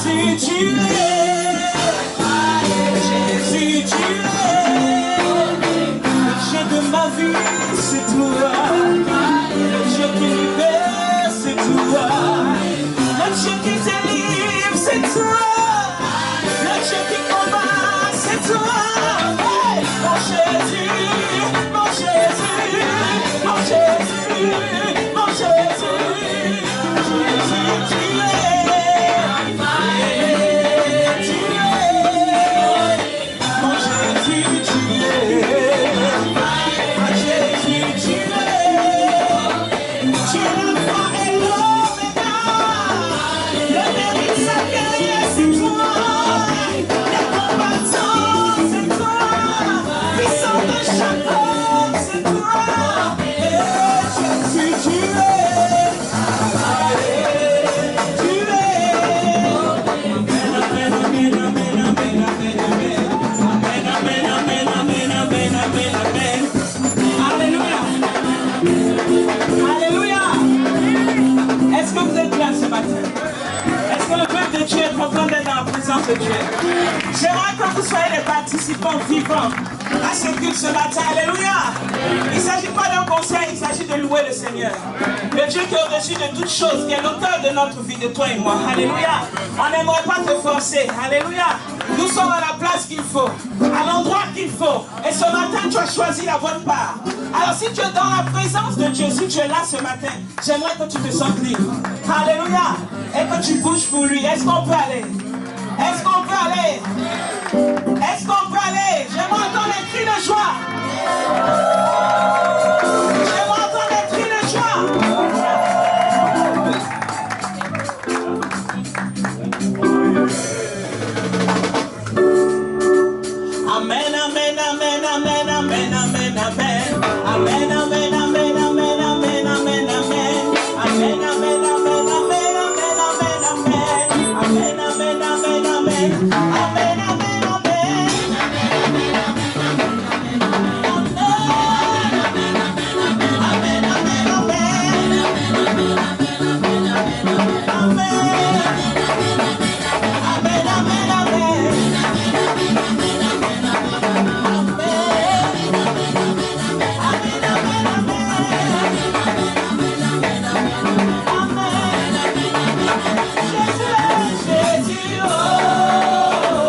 Jésus, tu es. Jésus, tu es. Le Dieu de ma vie, c'est toi. Le Dieu qui libère, c'est toi. Le Dieu qui délivre, c'est toi. Le Dieu qui combat, c'est toi. Hey, mon Jésus, mon Jésus, mon Jésus, mon Jésus. Jésus, tu es. Tu es. Mon Jésus, tu es. Mon Jésus, tu es. Tu es l'alpha et l'oméga. Le mérite sacré, c'est toi. Les combattants, c'est toi. Puissant de chaque homme, c'est toi. Jésus, tu es. Tu es. Amen, amen, amen, amen, amen, amen. Amen, amen, amen, amen, amen, amen. Alléluia. Alléluia. Est-ce que vous êtes là ce matin? Est-ce que le peuple de Dieu est content d'être dans la présence de Dieu? J'aimerais que vous soyez les participants vivants à ce culte ce matin. Alléluia. Il ne s'agit pas d'un conseil, il s'agit de louer le Seigneur. Le Dieu qui est au-dessus de toutes choses, qui est l'auteur de notre vie, de toi et moi. Alléluia. On n'aimerait pas te forcer. Alléluia. Nous sommes à la place qu'il faut, à l'endroit qu'il faut. Et ce matin, tu as choisi la bonne part. Alors si tu es dans la présence de Dieu, si tu es là ce matin, j'aimerais que tu te sentes libre. Alléluia. Et que tu bouges pour lui. Est-ce qu'on peut aller? Est-ce qu'on peut aller? Est-ce qu'on peut aller? J'aimerais entendre les cris de joie. J'aimerais entendre les cris de joie. Amen, amen, amen, amen, amen, amen, amen. Amen, amen, amen, amen, amen, amen, amen. Amen, amen, amen, amen, amen, amen, amen. Amen, amen, amen, amen. Amen, amen, amen. Jésus, oh.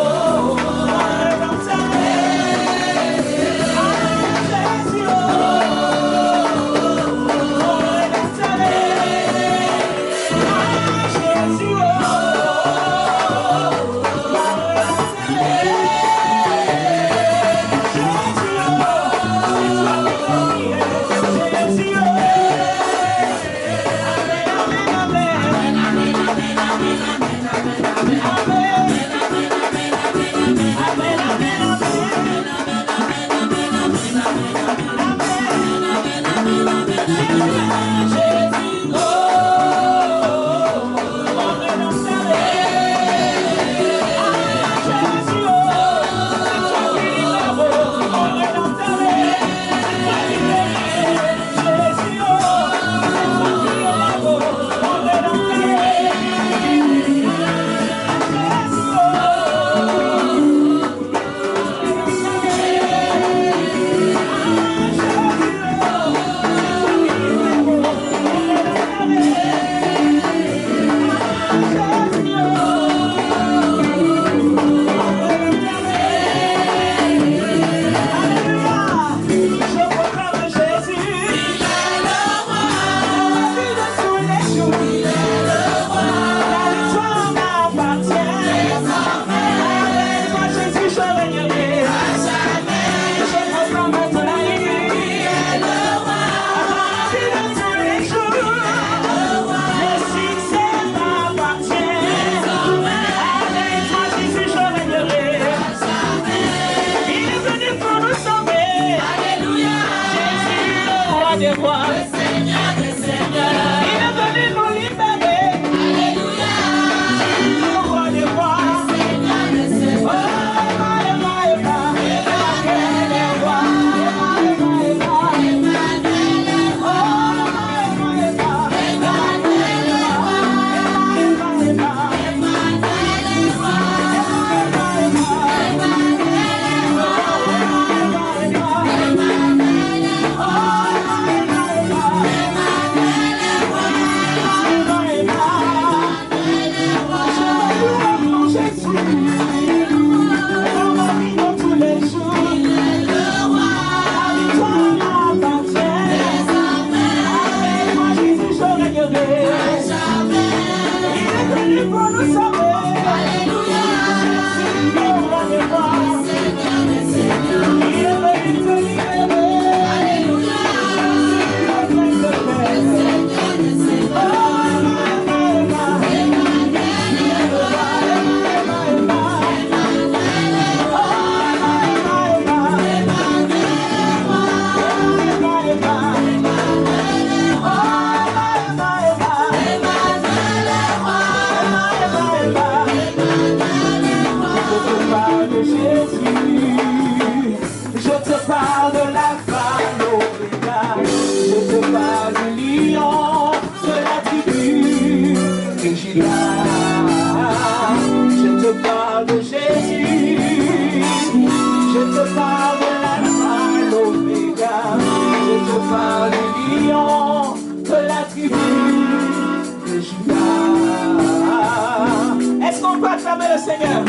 acclamer le Seigneur.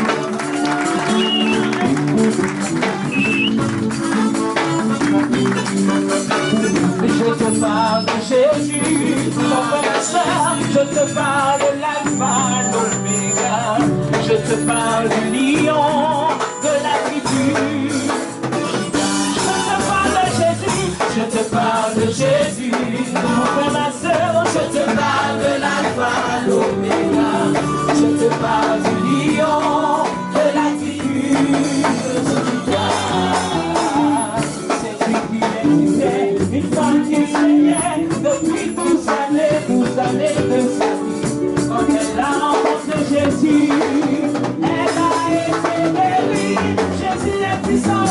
Je te parle de Jésus, mon frère, je te parle de l'alpha, l'oméga. Je te parle du lion, de la tribu. Je te parle de Jésus, mon frère, ma soeur, je te parle de l'alpha, l'oméga. Je te parle du lion, de la tribu de Juda. C'est lui qui existait, une femme qui saignait depuis 12 années de sa vie. Quand elle a rencontré Jésus, elle a été guérie. Jésus est puissant.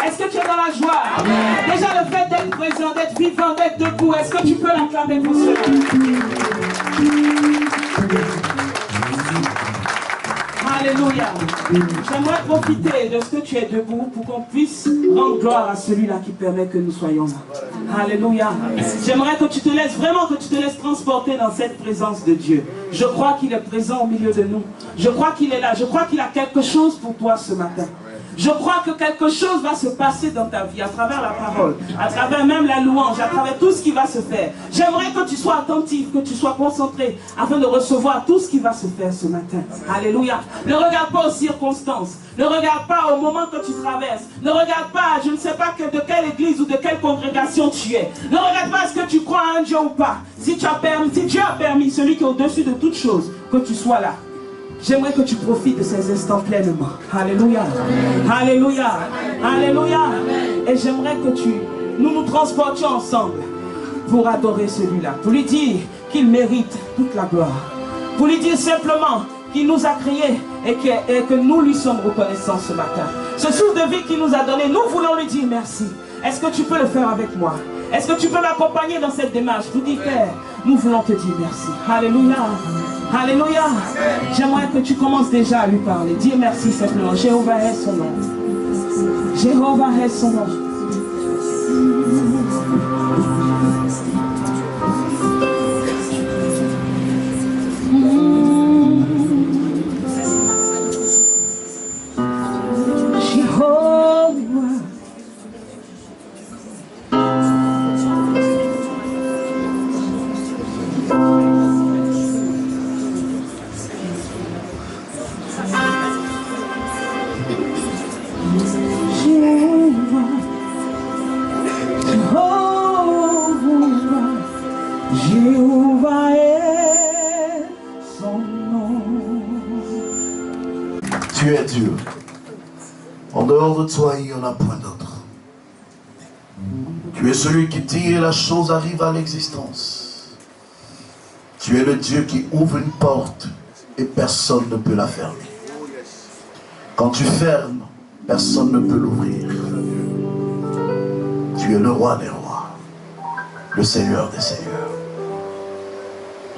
Est-ce que tu es dans la joie? Déjà le fait d'être présent, d'être vivant, d'être debout, est-ce que tu peux l'acclamer pour cela? Alléluia. J'aimerais profiter de ce que tu es debout pour qu'on puisse rendre gloire à celui-là qui permet que nous soyons là. Alléluia. J'aimerais que tu te laisses, vraiment que tu te laisses transporter dans cette présence de Dieu. Je crois qu'il est présent au milieu de nous. Je crois qu'il est là. Je crois qu'il a quelque chose pour toi ce matin. Je crois que quelque chose va se passer dans ta vie, à travers la parole, à travers même la louange, à travers tout ce qui va se faire. J'aimerais que tu sois attentif, que tu sois concentré, afin de recevoir tout ce qui va se faire ce matin. Alléluia. Ne regarde pas aux circonstances. Ne regarde pas au moment que tu traverses. Ne regarde pas, je ne sais pas de quelle église ou de quelle congrégation tu es. Ne regarde pas est-ce que tu crois à un Dieu ou pas. Si Dieu a permis, celui qui est au-dessus de toutes choses, que tu sois là. J'aimerais que tu profites de ces instants pleinement. Alléluia. Alléluia. Alléluia. Et j'aimerais que nous nous transportions ensemble pour adorer celui-là. Pour lui dire qu'il mérite toute la gloire. Pour lui dire simplement qu'il nous a créés et que nous lui sommes reconnaissants ce matin. Ce souffle de vie qu'il nous a donné, nous voulons lui dire merci. Est-ce que tu peux le faire avec moi? Est-ce que tu peux m'accompagner dans cette démarche? Pour dire, Père, nous voulons te dire merci. Alléluia. Alléluia. J'aimerais que tu commences déjà à lui parler. Dire merci simplement. Jéhovah est son nom. Jéhovah est son nom. Tu es Dieu. En dehors de toi, il n'y en a point d'autre. Tu es celui qui dit et la chose arrive à l'existence. Tu es le Dieu qui ouvre une porte et personne ne peut la fermer. Quand tu fermes, personne ne peut l'ouvrir. Tu es le roi des rois, le Seigneur des seigneurs.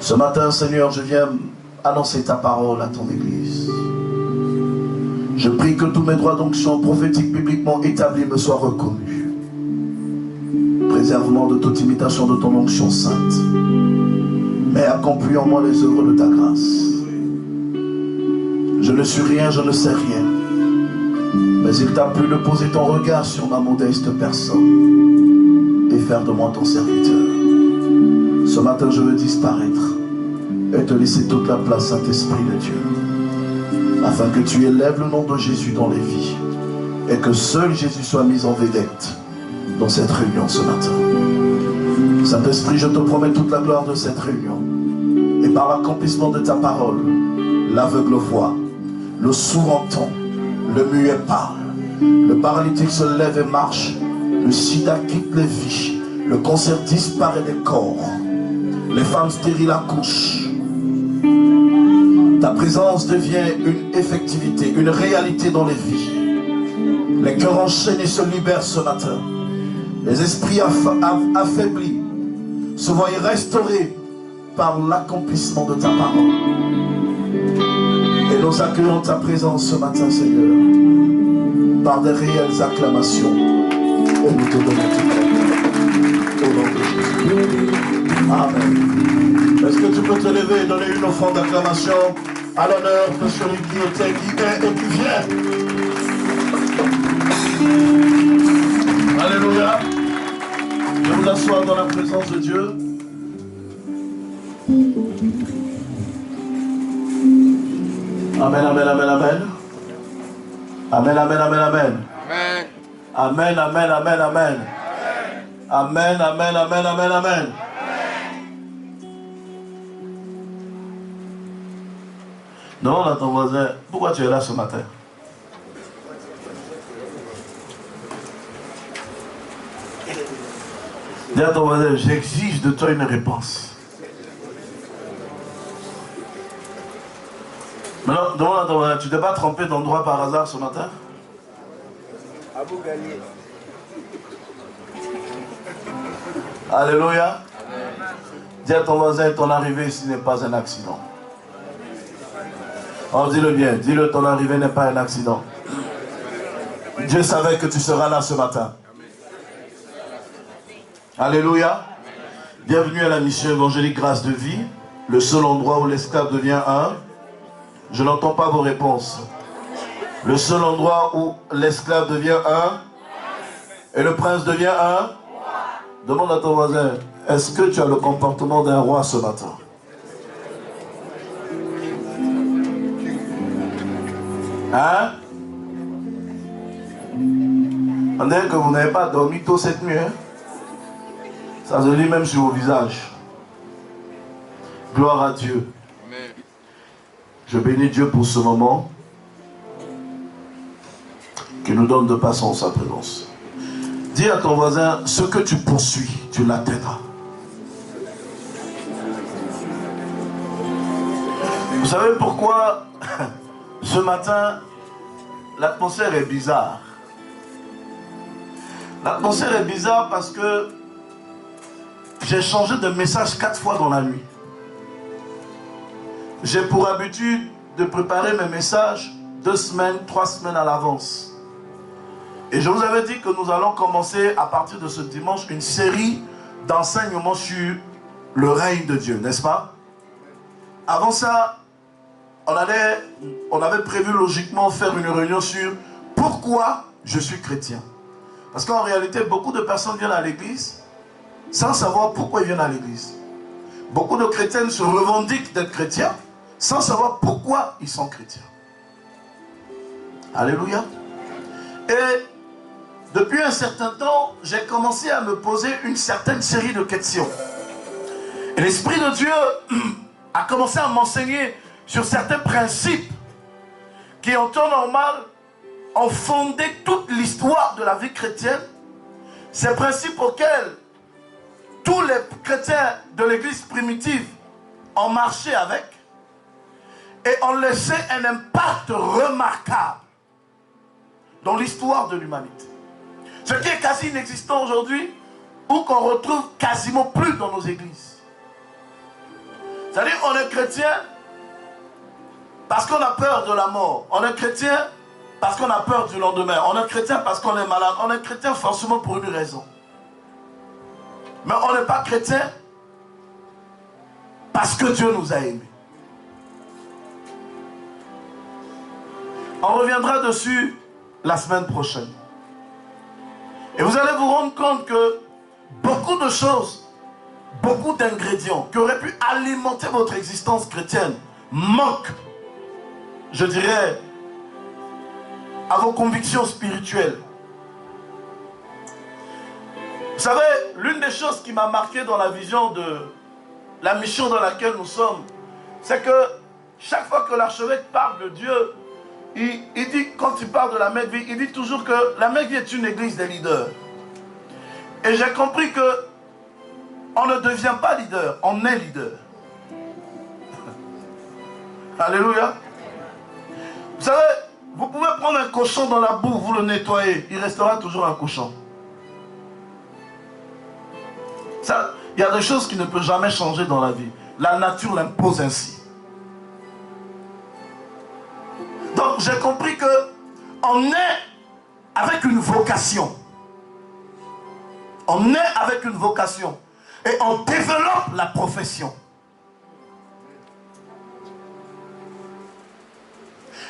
Ce matin, Seigneur, je viens annoncer ta parole à ton Église. Je prie que tous mes droits d'onction prophétiques bibliquement établis me soient reconnus. Préserve-moi de toute imitation de ton onction sainte. Mais accomplis en moi les œuvres de ta grâce. Je ne suis rien, je ne sais rien. Mais il t'a plu de poser ton regard sur ma modeste personne et faire de moi ton serviteur. Ce matin, je veux disparaître et te laisser toute la place, Saint-Esprit de Dieu, afin que tu élèves le nom de Jésus dans les vies et que seul Jésus soit mis en vedette dans cette réunion ce matin. Saint-Esprit, je te promets toute la gloire de cette réunion. Et par l'accomplissement de ta parole, l'aveugle voit, le sourd entend, le muet parle, le paralytique se lève et marche, le sida quitte les vies, le cancer disparaît des corps, les femmes stériles accouchent. Ta présence devient une effectivité, une réalité dans les vies. Les cœurs enchaînés se libèrent ce matin. Les esprits affaiblis se voient restaurés par l'accomplissement de ta parole. Et nous accueillons ta présence ce matin, Seigneur, par des réelles acclamations. Et nous te donnons tout au nom de Jésus. Amen. Est-ce que tu peux te lever et donner une offrande d'acclamation à l'honneur de celui qui était, qui est et qui vient? Alléluia. Je vous assois dans la présence de Dieu. Amen, amen, amen, amen. Amen, amen, amen, amen. Amen, amen, amen, amen. Amen, amen, amen, amen, amen. Demande à ton voisin, pourquoi tu es là ce matin? Dis à ton voisin, j'exige de toi une réponse. Maintenant, demande à ton voisin, tu ne t'es pas trompé d'endroit par hasard ce matin? À vous gagner. Alléluia. Dis à ton voisin, ton arrivée ici n'est pas un accident. Oh, dis-le bien, dis-le, ton arrivée n'est pas un accident. Dieu savait que tu seras là ce matin. Alléluia. Bienvenue à la mission évangélique Grâce de Vie, le seul endroit où l'esclave devient un. Je n'entends pas vos réponses. Le seul endroit où l'esclave devient un et le prince devient un. Demande à ton voisin, est-ce que tu as le comportement d'un roi ce matin? Hein? On dirait que vous n'avez pas dormi tôt cette nuit. Hein? Ça se lit même sur vos visages. Gloire à Dieu. Amen. Je bénis Dieu pour ce moment qui nous donne de passer en sa présence. Dis à ton voisin, ce que tu poursuis, tu l'atteindras. Vous savez pourquoi ce matin l'atmosphère est bizarre? L'atmosphère est bizarre parce que j'ai changé de message 4 fois dans la nuit. J'ai pour habitude de préparer mes messages 2 semaines, 3 semaines à l'avance. Et je vous avais dit que nous allons commencer à partir de ce dimanche une série d'enseignements sur le règne de Dieu, n'est-ce pas? Avant ça, on avait prévu logiquement faire une réunion sur pourquoi je suis chrétien. Parce qu'en réalité, beaucoup de personnes viennent à l'église sans savoir pourquoi ils viennent à l'église. Beaucoup de chrétiens se revendiquent d'être chrétiens sans savoir pourquoi ils sont chrétiens. Alléluia. Et depuis un certain temps, j'ai commencé à me poser une certaine série de questions. Et l'Esprit de Dieu a commencé à m'enseigner sur certains principes qui, en temps normal, ont fondé toute l'histoire de la vie chrétienne. Ces principes auxquels tous les chrétiens de l'église primitive ont marché avec et ont laissé un impact remarquable dans l'histoire de l'humanité. Ce qui est quasi inexistant aujourd'hui ou qu'on retrouve quasiment plus dans nos églises. C'est-à-dire on est chrétien parce qu'on a peur de la mort. On est chrétien parce qu'on a peur du lendemain. On est chrétien parce qu'on est malade. On est chrétien forcément pour une raison. Mais on n'est pas chrétien parce que Dieu nous a aimés. On reviendra dessus la semaine prochaine. Et vous allez vous rendre compte que beaucoup de choses, beaucoup d'ingrédients qui auraient pu alimenter votre existence chrétienne manquent, je dirais, à vos convictions spirituelles. Vous savez, l'une des choses qui m'a marqué dans la vision de la mission dans laquelle nous sommes, c'est que chaque fois que l'archevêque parle de Dieu, il dit, quand il parle de la Mecque-Vie, il dit toujours que la Mecque-Vie est une église des leaders. Et j'ai compris que on ne devient pas leader, on est leader. Alléluia. Vous savez, vous pouvez prendre un cochon dans la boue, vous le nettoyez, il restera toujours un cochon. Ça, il y a des choses qui ne peuvent jamais changer dans la vie. La nature l'impose ainsi. Donc j'ai compris que on est avec une vocation. On est avec une vocation. Et on développe la profession.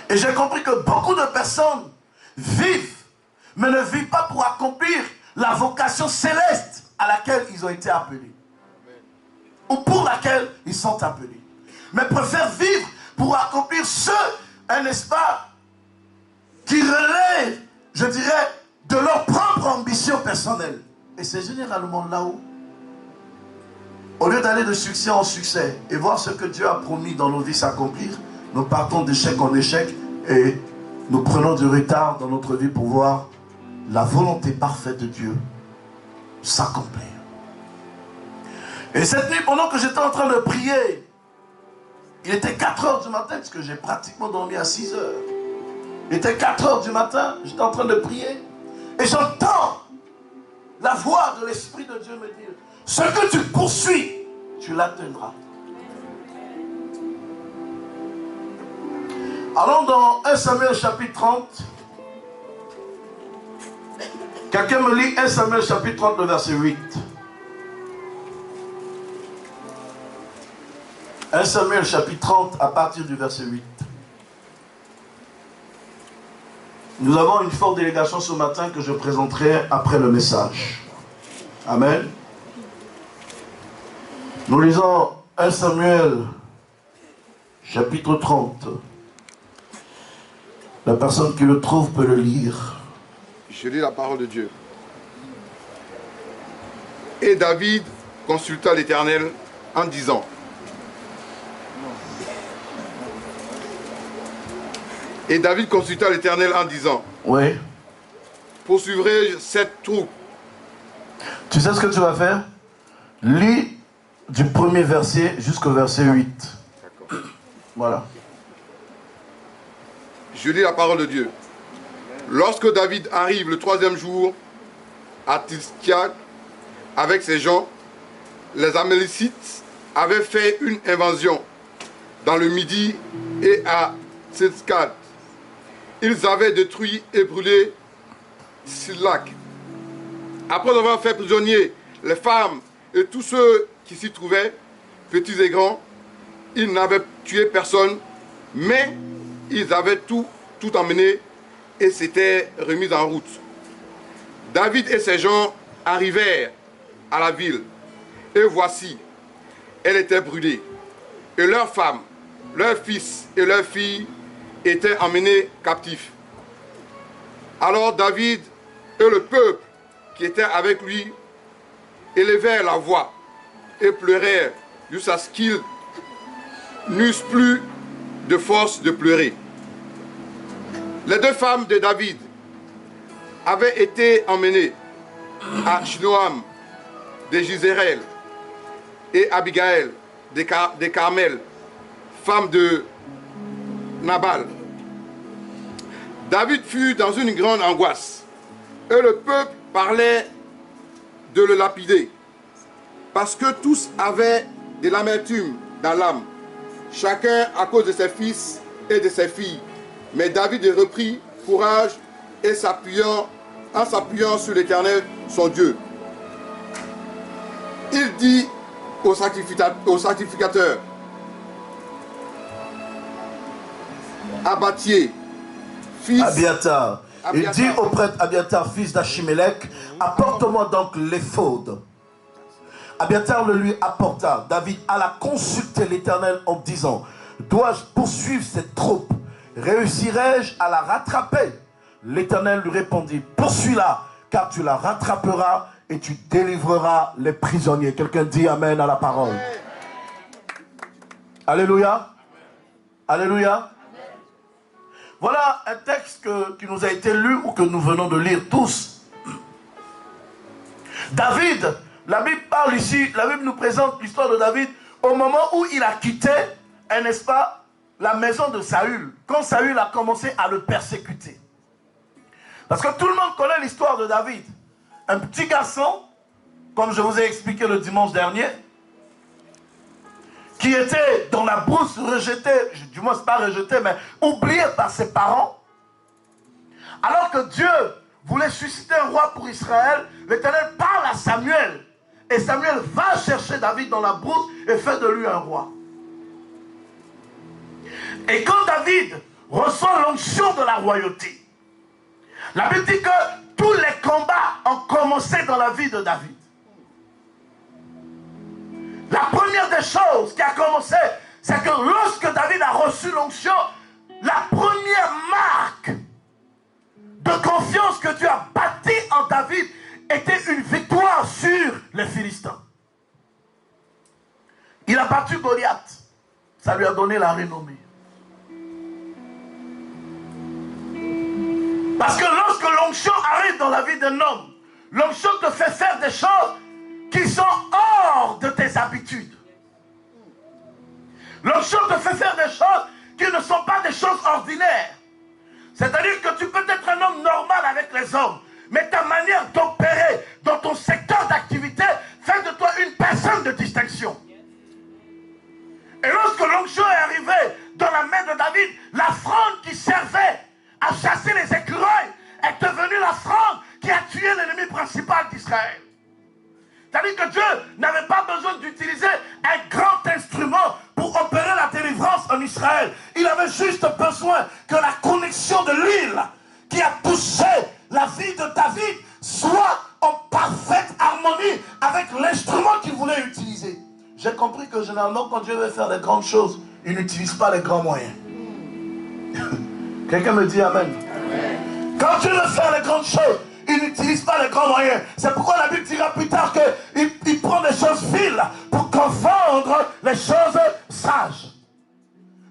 Et j'ai compris que beaucoup de personnes vivent, mais ne vivent pas pour accomplir la vocation céleste à laquelle ils ont été appelés. Ou pour laquelle ils sont appelés. Mais préfèrent vivre pour accomplir ce, n'est-ce pas, qui relève, je dirais, de leur propre ambition personnelle. Et c'est généralement là-haut. Au lieu d'aller de succès en succès et voir ce que Dieu a promis dans nos vies s'accomplir, nous partons d'échec en échec et nous prenons du retard dans notre vie pour voir la volonté parfaite de Dieu s'accomplir. Et cette nuit, pendant que j'étais en train de prier, il était 4 heures du matin, parce que j'ai pratiquement dormi à 6 heures. Il était 4 heures du matin, j'étais en train de prier, et j'entends la voix de l'Esprit de Dieu me dire, ce que tu poursuis, tu l'atteindras. Allons dans 1 Samuel chapitre 30. Quelqu'un me lit 1 Samuel chapitre 30, le verset 8. 1 Samuel chapitre 30 à partir du verset 8. Nous avons une forte délégation ce matin que je présenterai après le message. Amen. Nous lisons 1 Samuel chapitre 30. La personne qui le trouve peut le lire. Je lis la parole de Dieu. Et David consulta l'Éternel en disant, oui. Poursuivrai-je cette troupe? Tu sais ce que tu vas faire? Lis du premier verset jusqu'au verset 8. D'accord. Voilà. Je lis la parole de Dieu. Lorsque David arrive le 3e jour à Tiskia avec ses gens, les Amalecites avaient fait une invasion dans le Midi et à Tzedkad. Ils avaient détruit et brûlé Silac. Après avoir fait prisonnier les femmes et tous ceux qui s'y trouvaient, petits et grands, ils n'avaient tué personne, mais ils avaient tout emmené et s'étaient remis en route. David et ses gens arrivèrent à la ville, et voici, elle était brûlée, et leurs femmes, leurs fils et leurs filles étaient emmenés captifs. Alors David et le peuple qui était avec lui élevèrent la voix et pleurèrent jusqu'à ce qu'ils n'eussent plus de force de pleurer. Les 2 femmes de David avaient été emmenées, Achinoam de Jizréel et Abigaël de Carmel, femme de Nabal. David fut dans une grande angoisse et le peuple parlait de le lapider parce que tous avaient de l'amertume dans l'âme, chacun à cause de ses fils et de ses filles. Mais David reprit courage et en s'appuyant sur l'Éternel, son Dieu. il dit au sacrificateur, Abiathar, fils Abiathar. Il dit au prêtre Abiathar, fils d'Achimélec, apporte-moi donc l'éphod. Abiathar le lui apporta. David alla consulter l'Éternel en disant, dois-je poursuivre cette troupe? Réussirai-je à la rattraper? L'Éternel lui répondit, poursuis-la, car tu la rattraperas et tu délivreras les prisonniers. Quelqu'un dit amen à la parole. Alléluia. Alléluia. Voilà un texte qui nous a été lu ou que nous venons de lire tous. David, la Bible parle ici, la Bible nous présente l'histoire de David au moment où il a quitté, n'est-ce pas, la maison de Saül, quand Saül a commencé à le persécuter. Parce que tout le monde connaît l'histoire de David. Un petit garçon, comme je vous ai expliqué le dimanche dernier, qui était dans la brousse rejeté, du moins c'est pas rejeté, mais oublié par ses parents, alors que Dieu voulait susciter un roi pour Israël, l'Éternel parle à Samuel, et Samuel va chercher David dans la brousse et fait de lui un roi. Et quand David reçoit l'onction de la royauté, la Bible dit que tous les combats ont commencé dans la vie de David. La première des choses qui a commencé, c'est que lorsque David a reçu l'onction, la première marque de confiance que Dieu a bâtie en David était une victoire sur les Philistins. Il a battu Goliath. Ça lui a donné la renommée. Parce que lorsque l'onction arrive dans la vie d'un homme, l'onction te fait faire des choses qui sont hors de tes habitudes. L'onction te fait faire des choses qui ne sont pas des choses ordinaires. C'est-à-dire que tu peux être un homme normal avec les hommes, mais ta manière d'opérer dans ton secteur d'activité fait de toi une personne de distinction. Et lorsque l'onction est arrivée dans la main de David, la fronde qui servait à chasser les écureuils est devenue la fronde qui a tué l'ennemi principal d'Israël. C'est-à-dire que Dieu n'avait pas besoin d'utiliser un grand instrument pour opérer la délivrance en Israël. Il avait juste besoin que la connexion de l'huile qui a touché la vie de David soit en parfaite harmonie avec l'instrument qu'il voulait utiliser. J'ai compris que généralement quand Dieu veut faire des grandes choses, il n'utilise pas les grands moyens. Quelqu'un me dit amen. Amen. Quand Dieu veut faire les grandes choses, il n'utilise pas les grands moyens. C'est pourquoi la Bible dira plus tard qu'il prend des choses viles pour confondre les choses sages.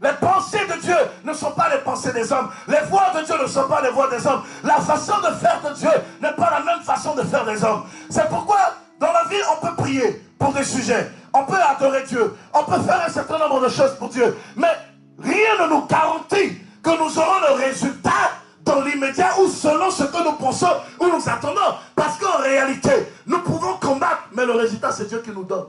Les pensées de Dieu ne sont pas les pensées des hommes. Les voies de Dieu ne sont pas les voies des hommes. La façon de faire de Dieu n'est pas la même façon de faire des hommes. C'est pourquoi dans la vie on peut prier pour des sujets. On peut adorer Dieu. On peut faire un certain nombre de choses pour Dieu. Mais rien ne nous garantit que nous aurons le résultat dans l'immédiat ou selon ce que nous pensons ou nous attendons. Parce qu'en réalité, nous pouvons combattre, mais le résultat, c'est Dieu qui nous donne.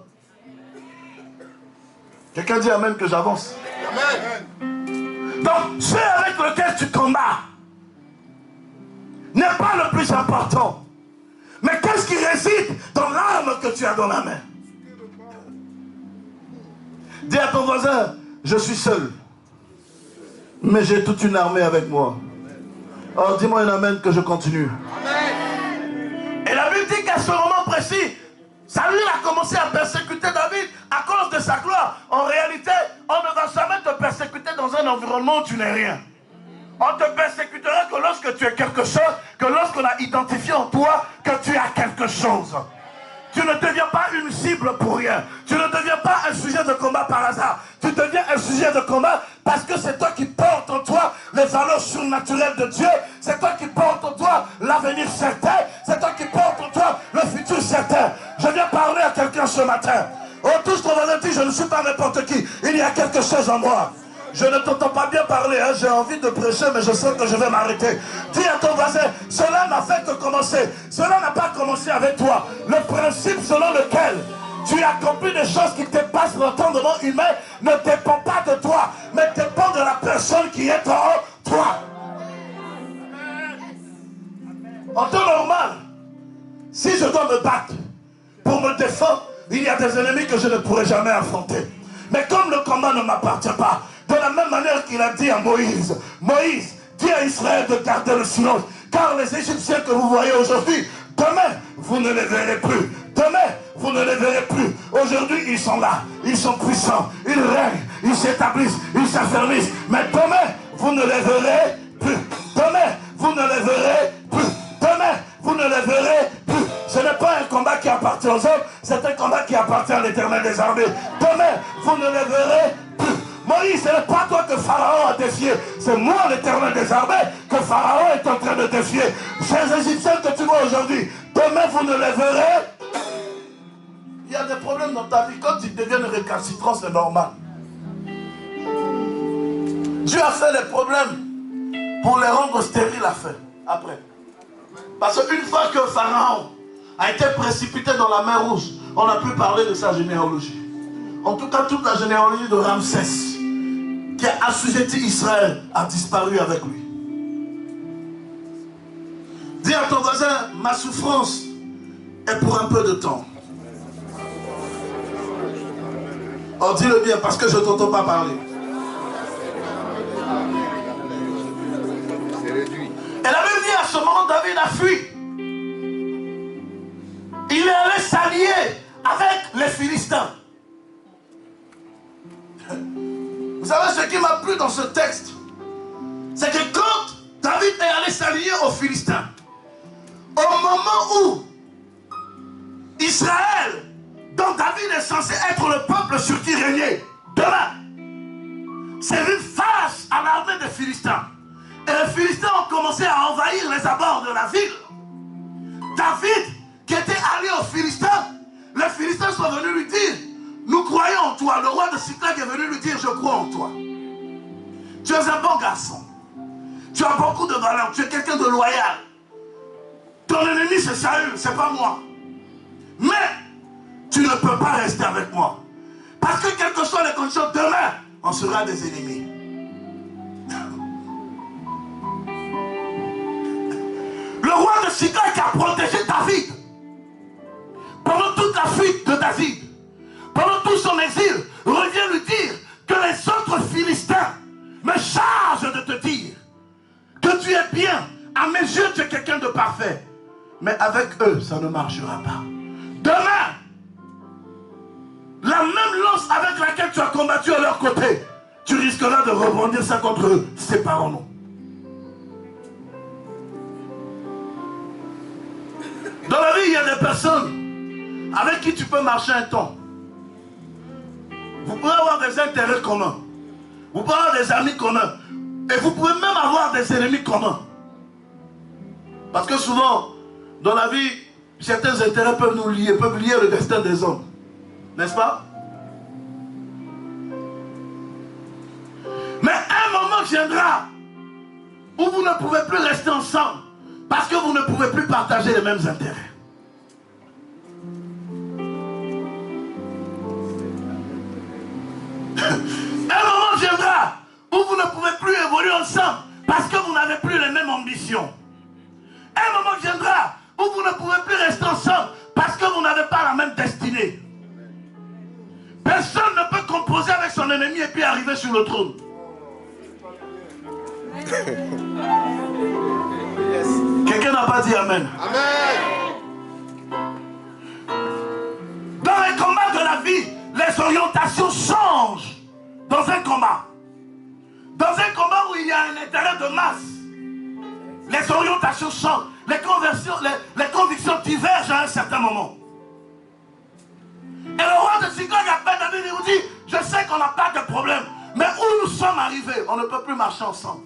Quelqu'un dit amen que j'avance. Amen. Donc, ce avec lequel tu combats n'est pas le plus important. Mais qu'est-ce qui réside dans l'arme que tu as dans la main? Dis à ton voisin, je suis seul, mais j'ai toute une armée avec moi. Alors dis-moi un amen que je continue. Amen. Et la Bible dit qu'à ce moment précis, Saül a commencé à persécuter David à cause de sa gloire. En réalité, on ne va jamais te persécuter dans un environnement où tu n'es rien. On te persécutera que lorsque tu es quelque chose, que lorsqu'on a identifié en toi que tu as quelque chose. Tu ne deviens pas une cible pour rien. Tu ne deviens pas un sujet de combat par hasard. Tu deviens un sujet de combat parce que c'est toi qui portes en toi les valeurs surnaturelles de Dieu. C'est toi qui portes en toi l'avenir certain. C'est toi qui portes en toi le futur certain. Je viens parler à quelqu'un ce matin. Oh, tous ton voisin dit, je ne suis pas n'importe qui. Il y a quelque chose en moi. Je ne t'entends pas bien parler, hein. J'ai envie de prêcher, mais je sens que je vais m'arrêter. Dis à ton voisin, cela n'a fait que commencer. Cela n'a pas commencé avec toi. Le principe selon lequel tu accomplis des choses qui dépassent l'entendement humain ne dépend pas de toi, mais dépend de la personne qui est en toi. En temps normal, si je dois me battre pour me défendre, il y a des ennemis que je ne pourrai jamais affronter. Mais comme le combat ne m'appartient pas, de la même manière qu'il a dit à Moïse, Moïse, dis à Israël de garder le silence, car les Égyptiens que vous voyez aujourd'hui, demain, vous ne les verrez plus. Demain, vous ne les verrez plus. Aujourd'hui, ils sont là, ils sont puissants, ils règnent, ils s'établissent, ils s'affermissent. Mais demain, vous ne les verrez plus. Demain, vous ne les verrez plus. Demain, vous ne les verrez plus. Ce n'est pas un combat qui appartient aux hommes, c'est un combat qui appartient à l'Éternel des armées. Demain, vous ne les verrez plus. Moïse, ce n'est pas toi que Pharaon a défié, c'est moi l'Éternel des armées que Pharaon est en train de défier. Ces Égyptiens que tu vois aujourd'hui, demain vous ne les verrez. Il y a des problèmes dans ta vie, quand ils deviennent récalcitrants, c'est normal. Dieu a fait les problèmes pour les rendre stériles après. Parce qu'une fois que Pharaon a été précipité dans la mer Rouge, on a pu parler de sa généalogie. En tout cas, toute la généalogie de Ramsès, qui a assujetti Israël, a disparu avec lui. Dis à ton voisin, ma souffrance est pour un peu de temps. Oh, dis-le bien, parce que je ne t'entends pas parler. Et la Bible dit, à ce moment, David a fui. Il est allé s'allier avec les Philistins. Vous savez ce qui m'a plu dans ce texte, c'est que quand David est allé s'allier aux Philistins, au moment où Israël, dont David est censé être le peuple sur qui régner demain, s'est vu face à l'armée des Philistins. Et les Philistins ont commencé à envahir les abords de la ville. David, qui était allié aux Philistins, les Philistins sont venus lui dire, nous croyons en toi. Le roi de Siklag est venu lui dire, je crois en toi. Tu es un bon garçon. Tu as beaucoup de valeur. Tu es quelqu'un de loyal. Ton ennemi c'est Saül, c'est pas moi. Mais tu ne peux pas rester avec moi. Parce que quelles que soient les conditions, demain, on sera des ennemis. Le roi de Siklag a protégé David pendant toute la fuite de David. Pendant tout son exil, revient lui dire que les autres Philistins me chargent de te dire que tu es bien. À mes yeux, tu es quelqu'un de parfait. Mais avec eux, ça ne marchera pas. Demain, la même lance avec laquelle tu as combattu à leur côté, tu risqueras de rebondir ça contre eux. Séparons-nous. Dans la vie, il y a des personnes avec qui tu peux marcher un temps. Vous pouvez avoir des intérêts communs. Vous pouvez avoir des amis communs. Et vous pouvez même avoir des ennemis communs. Parce que souvent, dans la vie, certains intérêts peuvent nous lier, peuvent lier le destin des hommes. N'est-ce pas? Mais un moment viendra où vous ne pouvez plus rester ensemble parce que vous ne pouvez plus partager les mêmes intérêts. Un moment viendra où vous ne pouvez plus évoluer ensemble parce que vous n'avez plus les mêmes ambitions. Un moment viendra où vous ne pouvez plus rester ensemble parce que vous n'avez pas la même destinée. Personne ne peut composer avec son ennemi et puis arriver sur le trône. Quelqu'un n'a pas dit Amen. Amen. Dans les combats de la vie, les orientations changent. Dans un combat. Dans un combat où il y a un intérêt de masse, les orientations changent. Les convictions divergent à un certain moment. Et le roi de Siklag appelle David et vous dit, je sais qu'on n'a pas de problème, mais où nous sommes arrivés, on ne peut plus marcher ensemble.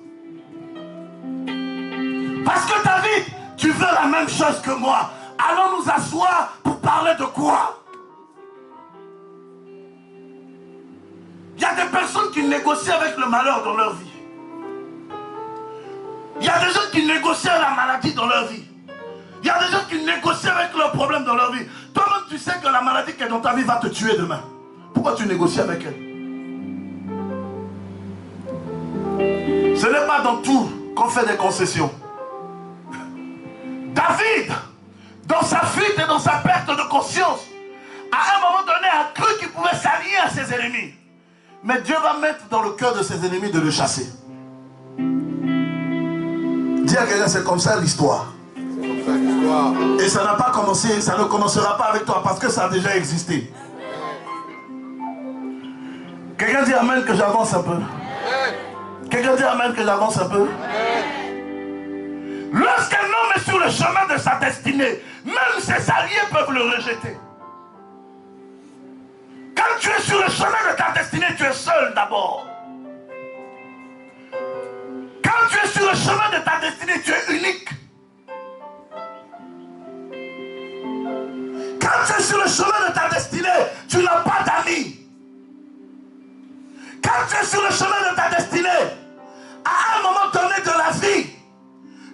Parce que David, tu veux la même chose que moi. Allons nous asseoir pour parler de quoi? Il y a des personnes qui négocient avec le malheur dans leur vie. Il y a des gens qui négocient la maladie dans leur vie. Il y a des gens qui négocient avec leurs problèmes dans leur vie. Toi-même, tu sais que la maladie qui est dans ta vie va te tuer demain. Pourquoi tu négocies avec elle? Ce n'est pas dans tout qu'on fait des concessions. David, dans sa fuite et dans sa perte de conscience, à un moment ses ennemis. Mais Dieu va mettre dans le cœur de ses ennemis de le chasser. Dis à quelqu'un, c'est comme ça l'histoire. Et ça n'a pas commencé, ça ne commencera pas avec toi parce que ça a déjà existé. Quelqu'un dit amen que j'avance un peu. Quelqu'un dit amen que j'avance un peu. Lorsqu'un homme est sur le chemin de sa destinée, même ses alliés peuvent le rejeter. Quand tu es sur le chemin de ta destinée, tu es seul d'abord. Quand tu es sur le chemin de ta destinée, tu es unique. Quand tu es sur le chemin de ta destinée, tu n'as pas d'amis. Quand tu es sur le chemin de ta destinée, à un moment donné de la vie,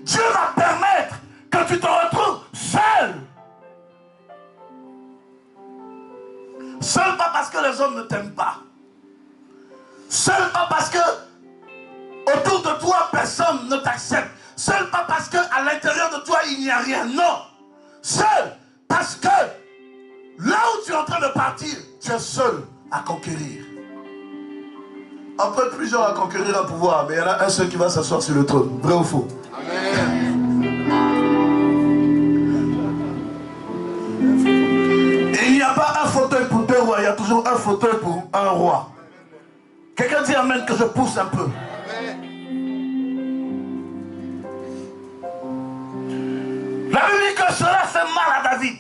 Dieu va permettre que tu te retrouves seul. Seul pas parce que les hommes ne t'aiment pas. Seul pas parce que autour de toi personne ne t'accepte. Seul pas parce que à l'intérieur de toi il n'y a rien. Non. Seul parce que là où tu es en train de partir, tu es seul à conquérir. On peut plusieurs à conquérir un pouvoir, mais il y en a un seul qui va s'asseoir sur le trône. Vrai ou faux? Amen. Et il n'y a pas un fauteuil pour deux rois, il y a toujours un fauteuil pour un roi. Quelqu'un dit amen que je pousse un peu. La Bible dit que cela fait mal à David.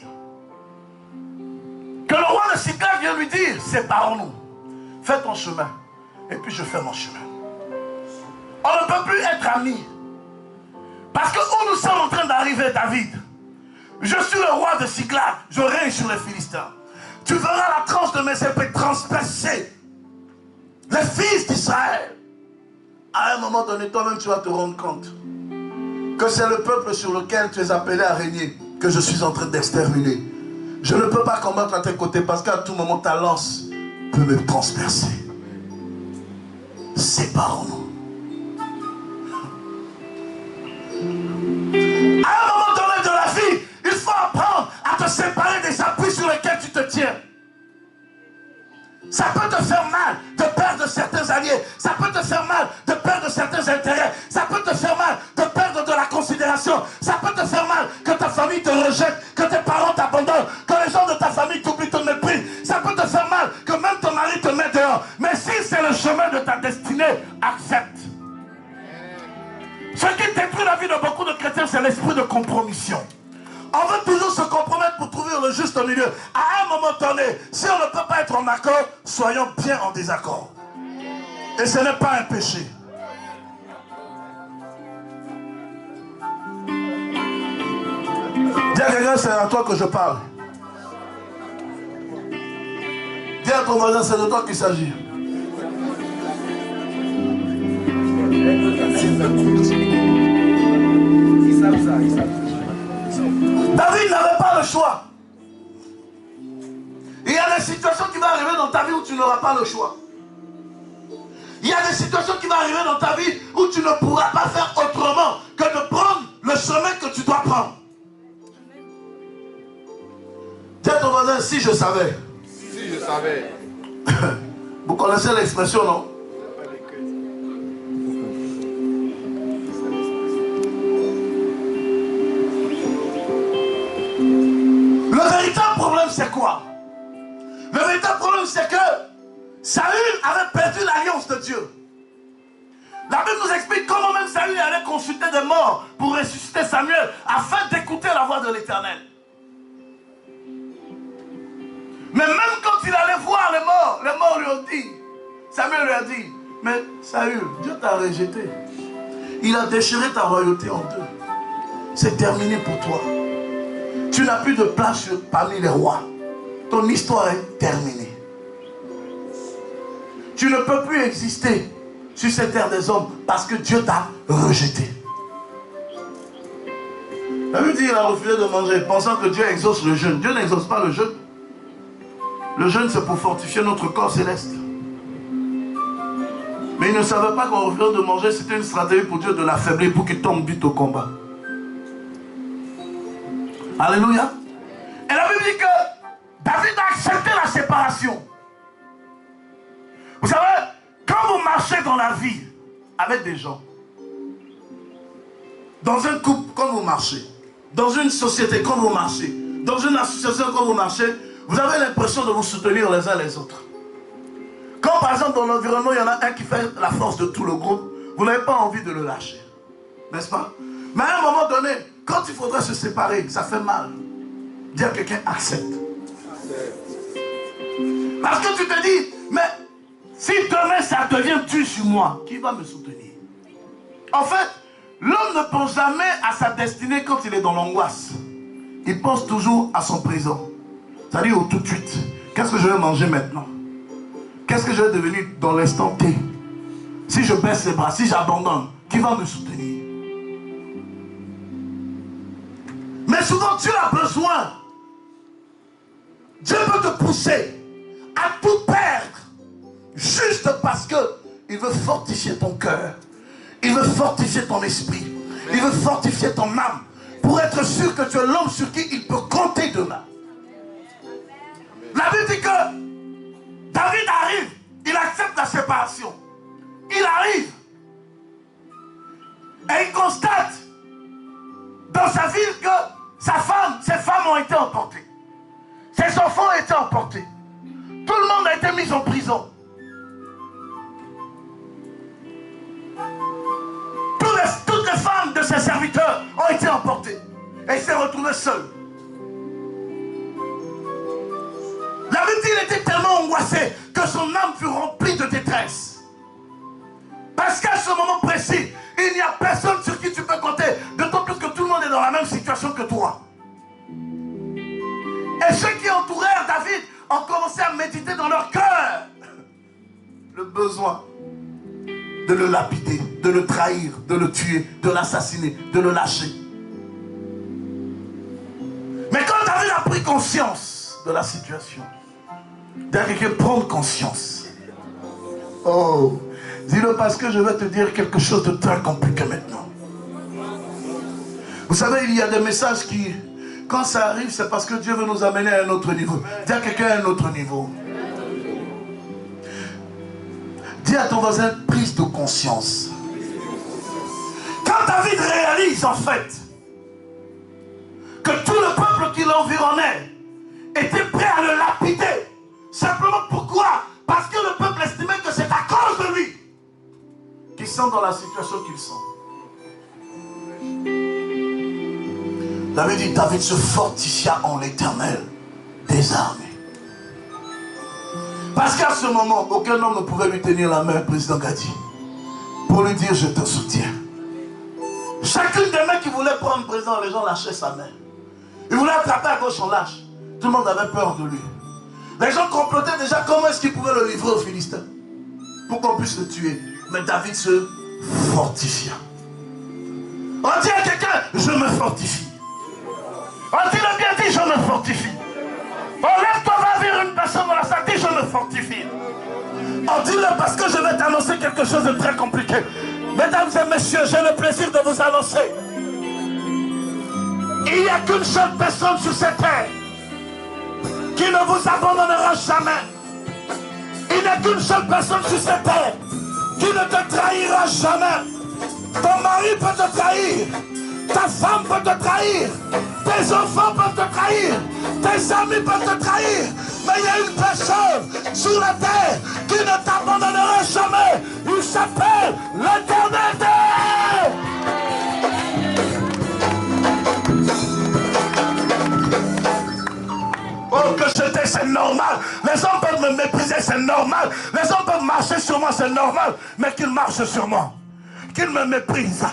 Que le roi de Siklag vient lui dire, séparons-nous. Fais ton chemin. Et puis je fais mon chemin. On ne peut plus être amis. Parce que où nous sommes en train d'arriver, David, je suis le roi de Siklag, je règne sur les Philistins. Tu verras la tranche de mes épées transpercer les fils d'Israël. À un moment donné, toi-même tu vas te rendre compte que c'est le peuple sur lequel tu es appelé à régner que je suis en train d'exterminer. Je ne peux pas combattre à tes côtés parce qu'à tout moment ta lance peut me transpercer. Séparons-nous. À un moment donné de la vie, il faut apprendre à te séparer des appuis sur lesquels tu te tiens. Ça peut te faire mal de perdre certains alliés. Ça peut te faire mal de perdre certains intérêts. Ça peut te faire mal de perdre de la considération. Ça peut te faire mal que ta famille te rejette, que tes parents t'abandonnent, que les gens de ta famille t'oublient, te méprisent. Ça peut te faire mal que même ton mari te mette dehors. Mais si c'est le chemin de ta destinée, accepte. Ce qui détruit la vie de beaucoup de chrétiens, c'est l'esprit de compromission. On veut toujours se compromettre pour trouver le juste milieu. À un moment donné, si on ne peut pas être en accord, soyons bien en désaccord. Et ce n'est pas un péché. Dis à quelqu'un, c'est à toi que je parle. Dis à ton voisin, c'est de toi qu'il s'agit. David n'avait pas le choix. Il y a des situations qui vont arriver dans ta vie où tu n'auras pas le choix. Il y a des situations qui vont arriver dans ta vie où tu ne pourras pas faire autrement que de prendre le chemin que tu dois prendre. Dis à ton voisin, si je savais. Si je savais. Vous connaissez l'expression, non? Le véritable problème, c'est quoi? Le véritable problème, c'est que Saül avait perdu l'alliance de Dieu. La Bible nous explique comment même Saül allait consulter des morts pour ressusciter Samuel afin d'écouter la voix de l'Éternel. Mais même quand il allait voir les morts lui ont dit, Samuel lui a dit, mais Saül, Dieu t'a rejeté. Il a déchiré ta royauté en deux. C'est terminé pour toi. Tu n'as plus de place parmi les rois. Ton histoire est terminée. Tu ne peux plus exister sur cette terre des hommes parce que Dieu t'a rejeté. La Bible dit qu'il a refusé de manger, pensant que Dieu exauce le jeûne. Dieu n'exauce pas le jeûne. Le jeûne, c'est pour fortifier notre corps céleste. Mais il ne savait pas qu'en refusant de manger, c'était une stratégie pour Dieu de l'affaiblir pour qu'il tombe vite au combat. Alléluia. Et la Bible dit que David a accepté la séparation. la vie, avec des gens, dans un couple, quand vous marchez, dans une société, quand vous marchez, dans une association, quand vous marchez, vous avez l'impression de vous soutenir les uns les autres. Quand par exemple dans l'environnement, il y en a un qui fait la force de tout le groupe, vous n'avez pas envie de le lâcher. N'est-ce pas? Mais à un moment donné, quand il faudra se séparer, ça fait mal. Dire à quelqu'un accepte. Parce que tu te dis, mais si demain ça devient dur sur moi, qui va me soutenir? En fait, l'homme ne pense jamais à sa destinée quand il est dans l'angoisse. Il pense toujours à son présent. C'est-à-dire au tout de suite. Qu'est-ce que je vais manger maintenant? Qu'est-ce que je vais devenir dans l'instant T? Si je baisse les bras, si j'abandonne, qui va me soutenir? Mais souvent tu as besoin. Dieu peut te pousser à tout perdre. Juste parce qu'il veut fortifier ton cœur. Il veut fortifier ton esprit. Il veut fortifier ton âme. Pour être sûr que tu es l'homme sur qui il peut compter demain. La Bible dit que David arrive. Il accepte la séparation. Il arrive. Et il constate dans sa ville que ses femmes ont été emportées. Ses enfants ont été emportés. Tout le monde a été mis en prison. Toutes les femmes de ses serviteurs ont été emportées. Et il s'est retrouvé seul. La Bible dit qu'il était tellement angoissé que son âme fut remplie de détresse. Parce qu'à ce moment précis, il n'y a personne sur qui tu peux compter. D'autant plus que tout le monde est dans la même situation que toi. Et ceux qui entourèrent David ont commencé à méditer dans leur cœur le besoin de le lapider, de le trahir, de le tuer, de l'assassiner, de le lâcher. Mais quand David a pris conscience de la situation, quelqu'un prendre conscience. Oh, dis-le parce que je vais te dire quelque chose de très compliqué maintenant. Vous savez, il y a des messages qui, quand ça arrive, c'est parce que Dieu veut nous amener à un autre niveau. Dis à quelqu'un à un autre niveau. Dis à ton voisin, prise de conscience. Quand David réalise en fait que tout le peuple qui l'environnait était prêt à le lapider, simplement pourquoi? Parce que le peuple estimait que c'est à cause de lui qu'ils sont dans la situation qu'ils sont. David dit, David se fortifia en l'Éternel des armées. Parce qu'à ce moment, aucun homme ne pouvait lui tenir la main, président Gadi, pour lui dire je te soutiens. Chacune des mains qui voulait prendre le président, les gens lâchaient sa main. Ils voulaient attraper à gauche, on lâche. Tout le monde avait peur de lui. Les gens complotaient déjà comment est-ce qu'ils pouvaient le livrer aux Philistins pour qu'on puisse le tuer. Mais David se fortifia. On dit à quelqu'un, je me fortifie. On dit le bien dit, je me fortifie. On lève-toi, va vers une personne dans la salle, dit, je me fortifie. On dit-le parce que je vais t'annoncer quelque chose de très compliqué. Mesdames et messieurs, j'ai le plaisir de vous annoncer. Il n'y a qu'une seule personne sur cette terre qui ne vous abandonnera jamais. Il n'y a qu'une seule personne sur cette terre qui ne te trahira jamais. Ton mari peut te trahir, ta femme peut te trahir, tes enfants peuvent te trahir, tes amis peuvent te trahir, mais il y a une personne sur la terre qui ne t'abandonnera jamais. Il s'appelle l'Éternel. Oh, que je t'ai, c'est normal. Les hommes peuvent me mépriser, c'est normal. Les hommes peuvent marcher sur moi, c'est normal. Mais qu'ils marchent sur moi, qu'ils me méprisent,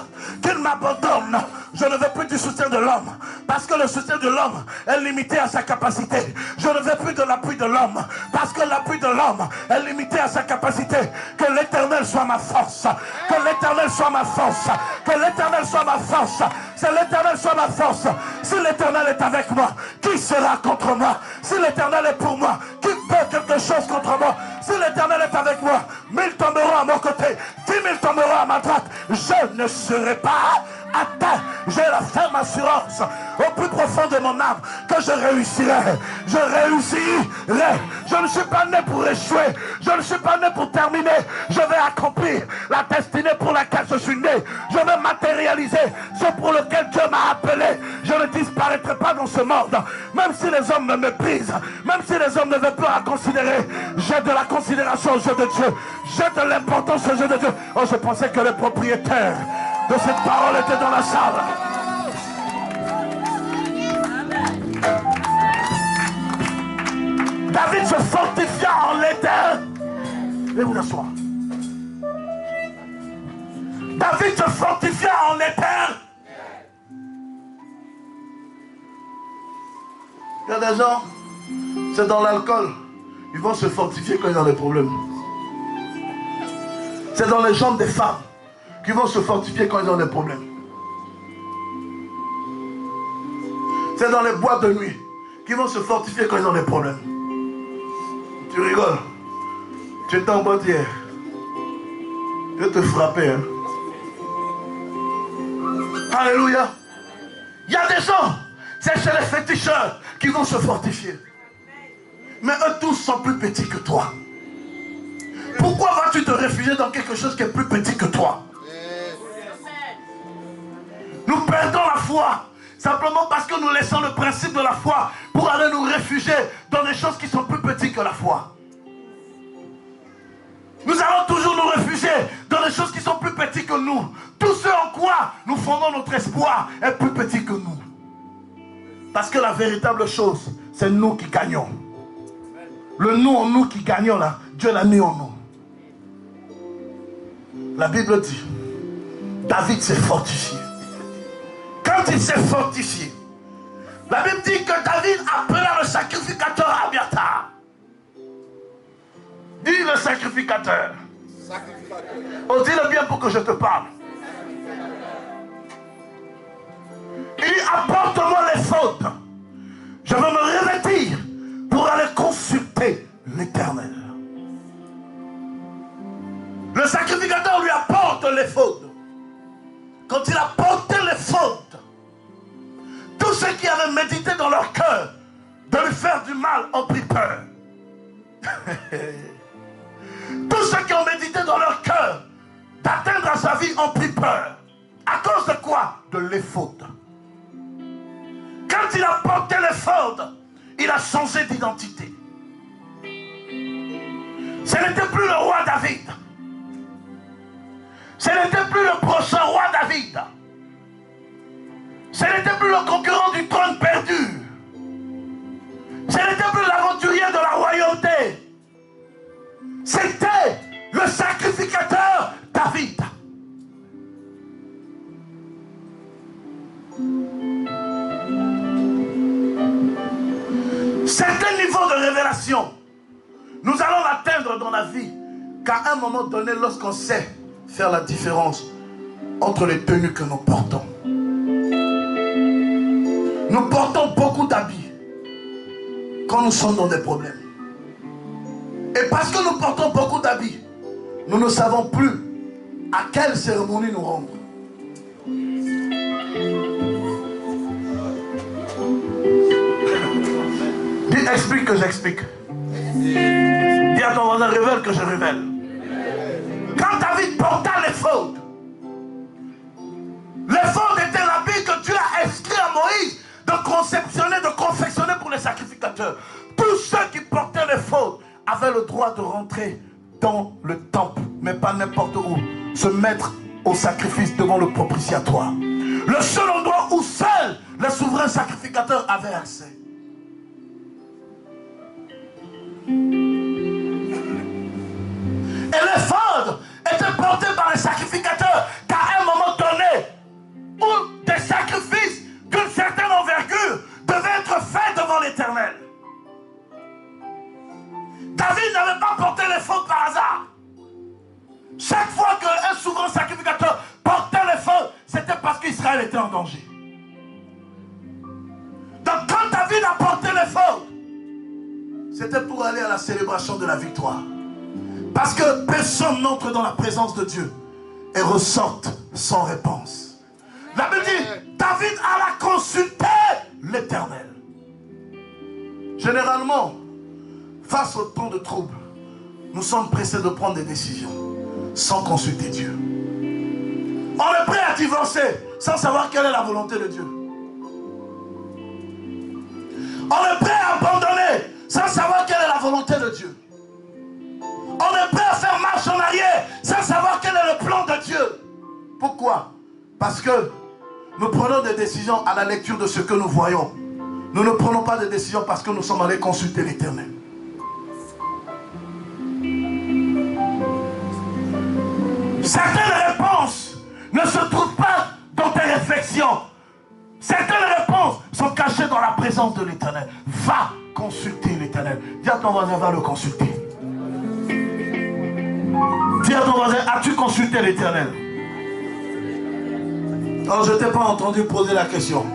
qu'ils m'abandonnent. Je ne veux plus du soutien de l'homme. Parce que le soutien de l'homme est limité à sa capacité. Je ne veux plus de l'appui de l'homme. Parce que l'appui de l'homme est limité à sa capacité. Que l'Éternel soit ma force. Que l'Éternel soit ma force. Que l'Éternel soit ma force. C'est l'Éternel soit ma force. Si l'Éternel est avec moi, qui sera contre moi? Si l'Éternel est pour moi, qui peut quelque chose contre moi? Si l'Éternel est avec moi, 1000 tomberont à mon côté, 10 000 tomberont à ma droite. Je ne serai pas atteint. j'ai la ferme assurance au plus profond de mon âme que je réussirai. Je réussirai. Je ne suis pas né pour échouer. Je ne suis pas né pour terminer. Je vais accomplir la destinée pour laquelle je suis né. Je vais matérialiser ce pour lequel Dieu m'a appelé. Je ne disparaîtrai pas dans ce monde. Même si les hommes me méprisent, même si les hommes ne veulent plus la considérer, j'ai de la considération aux yeux de Dieu. J'ai de l'importance aux yeux de Dieu. Oh, je pensais que le propriétaire de cette parole était dans la salle. David se fortifia en l'Éternel. Veuillez vous asseoir. David se fortifia en l'Éternel. Il y a des gens, c'est dans l'alcool. Ils vont se fortifier quand ils ont des problèmes. C'est dans les jambes des femmes qui vont se fortifier quand ils ont des problèmes. C'est dans les boîtes de nuit qui vont se fortifier quand ils ont des problèmes. Tu rigoles. Tu étais en boîte hier. Je vais te frapper. Hein. Alléluia. Il y a des gens, c'est chez les féticheurs qui vont se fortifier. Mais eux tous sont plus petits que toi. Pourquoi vas-tu te réfugier dans quelque chose qui est plus petit que toi? Nous perdons la foi simplement parce que nous laissons le principe de la foi pour aller nous réfugier dans des choses qui sont plus petites que la foi. Nous allons toujours nous réfugier dans des choses qui sont plus petites que nous. Tout ce en quoi nous fondons notre espoir est plus petit que nous. Parce que la véritable chose, c'est nous qui gagnons. Le nous en nous qui gagnons là, Dieu l'a mis en nous. La Bible dit, David s'est fortifié. Quand il s'est fortifié, la Bible dit que David appela le sacrificateur Abiathar. Dis le sacrificateur. Oh, dis-le bien pour que je te parle. Il dit, apporte-moi les fautes. Je veux me revêtir pour aller consulter l'Éternel. Le sacrificateur lui apporte les fautes. Quand il a porté les fautes, tous ceux qui avaient médité dans leur cœur de lui faire du mal ont pris peur. Tous ceux qui ont médité dans leur cœur d'atteindre à sa vie ont pris peur. À cause de quoi? De les fautes. Quand il a porté les fautes, il a changé d'identité. Ce n'était plus le roi David. Ce n'était plus le prochain roi David. Ce n'était plus le concurrent du trône perdu. Ce n'était plus l'aventurier de la royauté. C'était le sacrificateur David. Certains niveaux de révélation, nous allons l'atteindre dans la vie qu'à un moment donné, lorsqu'on sait faire la différence entre les tenues que nous portons. Nous portons beaucoup d'habits quand nous sommes dans des problèmes. Et parce que nous portons beaucoup d'habits, nous ne savons plus à quelle cérémonie nous rendre. Dis, explique que j'explique. Dis à ton voisin, révèle que je révèle. Quand David porta les fautes étaient l'habit que Dieu a inscrit à Moïse de conceptionner, de confectionner pour les sacrificateurs. Tous ceux qui portaient les fautes avaient le droit de rentrer dans le temple, mais pas n'importe où, se mettre au sacrifice devant le propitiatoire. Le seul endroit où seuls les souverains sacrificateurs avaient accès. Et l'éphod était porté par les sacrificateurs qu'à un moment donné, où des sacrifices d'une certaine envergure devaient être faits devant l'Éternel. David n'avait pas porté l'éphod par hasard. Chaque fois qu'un souverain sacrificateur portait l'éphod, c'était parce qu'Israël était en danger. Donc quand David a porté l'éphod, c'était pour aller à la célébration de la victoire. Parce que personne n'entre dans la présence de Dieu et ressorte sans réponse. La Bible dit, David alla consulter l'Éternel. Généralement, face au temps de trouble, nous sommes pressés de prendre des décisions sans consulter Dieu. On est prêt à divorcer sans savoir quelle est la volonté de Dieu. On est prêt à abandonner sans savoir quelle est la volonté de Dieu. On est prêt à faire marche en arrière sans savoir quel est le plan de Dieu. Pourquoi? Parce que nous prenons des décisions à la lecture de ce que nous voyons. Nous ne prenons pas de décisions parce que nous sommes allés consulter l'Éternel. Certaines réponses ne se trouvent pas dans tes réflexions. Certaines réponses sont cachées dans la présence de l'Éternel. Va consulter l'Éternel. Dis à ton voisin, va le consulter. Dis à ton voisin, as-tu consulté l'Éternel? Oh, je ne t'ai pas entendu poser la question.